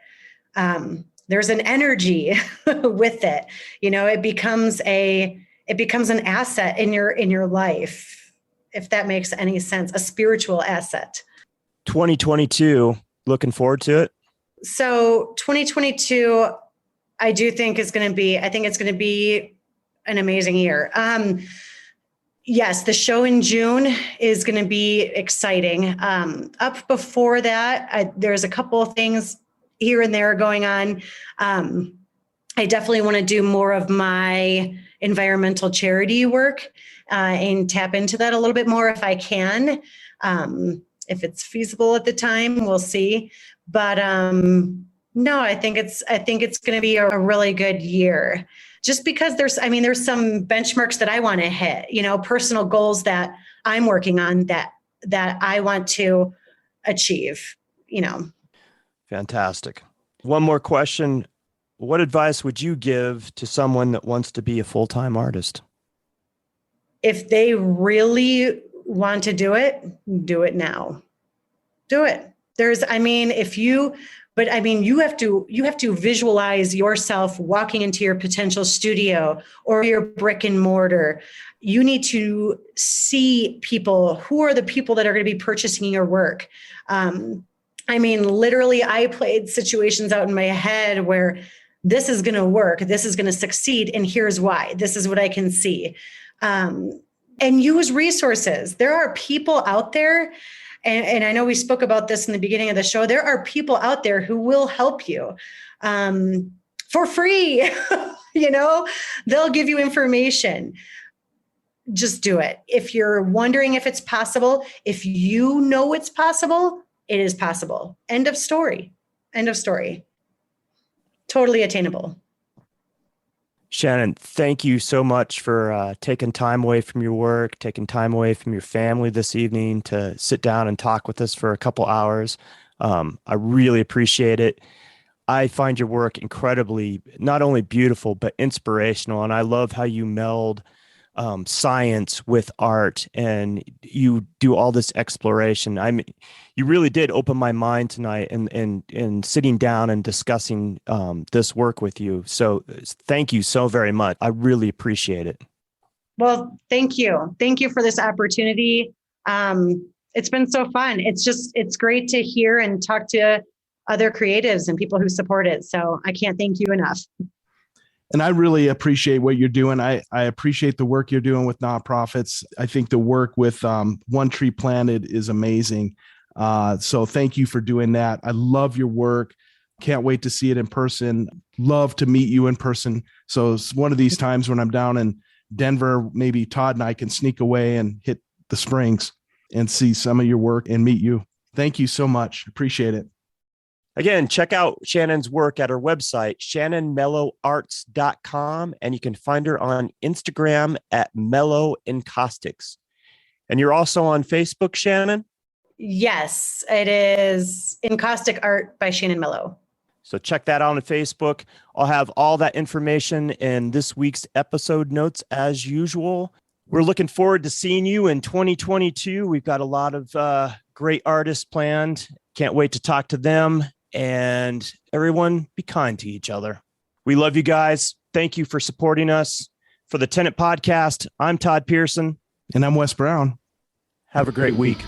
There's an energy with it. It becomes an asset in your life, if that makes any sense, a spiritual asset. 2022, looking forward to it. So 2022, I do think it's going to be an amazing year. Yes, the show in June is going to be exciting. Up before that, there's a couple of things here and there going on. I definitely want to do more of my environmental charity work and tap into that a little bit more if I can. If it's feasible at the time, we'll see. But no, I think it's going to be a really good year, just because there's some benchmarks that I want to hit, personal goals that I'm working on that I want to achieve, Fantastic. One more question. What advice would you give to someone that wants to be a full-time artist? If they really want to do it now. Do it. You have to visualize yourself walking into your potential studio or your brick and mortar. You need to see people. Who are the people that are going to be purchasing your work? Literally, I played situations out in my head where this is going to work. This is going to succeed. And here's why. This is what I can see. And use resources. There are people out there. And I know we spoke about this in the beginning of the show. There are people out there who will help you for free. They'll give you information. Just do it. If you're wondering if it's possible, if you know it's possible, it is possible. End of story. End of story. Totally attainable. Shannon, thank you so much for taking time away from your work, taking time away from your family this evening to sit down and talk with us for a couple hours. I really appreciate it. I find your work incredibly, not only beautiful, but inspirational. And I love how you meld science with art and you do all this exploration. You really did open my mind tonight and sitting down and discussing this work with you. So thank you so very much. I really appreciate it. Well, thank you. Thank you for this opportunity. It's been so fun. It's great to hear and talk to other creatives and people who support it. So I can't thank you enough. And I really appreciate what you're doing. I appreciate the work you're doing with nonprofits. I think the work with One Tree Planted is amazing. So thank you for doing that. I love your work. Can't wait to see it in person. Love to meet you in person. So it's one of these times when I'm down in Denver, maybe Todd and I can sneak away and hit the Springs and see some of your work and meet you. Thank you so much. Appreciate it. Again, check out Shannon's work at her website, shannonmelloarts.com, and you can find her on Instagram at Mello Encaustics. And you're also on Facebook, Shannon? Yes, it is Encaustic Art by Shannon Mello. So check that out on Facebook. I'll have all that information in this week's episode notes as usual. We're looking forward to seeing you in 2022. We've got a lot of great artists planned. Can't wait to talk to them. And everyone, be kind to each other. We love you guys. Thank you for supporting us. For the Tenant Podcast, I'm Todd Pearson. And I'm Wes Brown. Have a great week.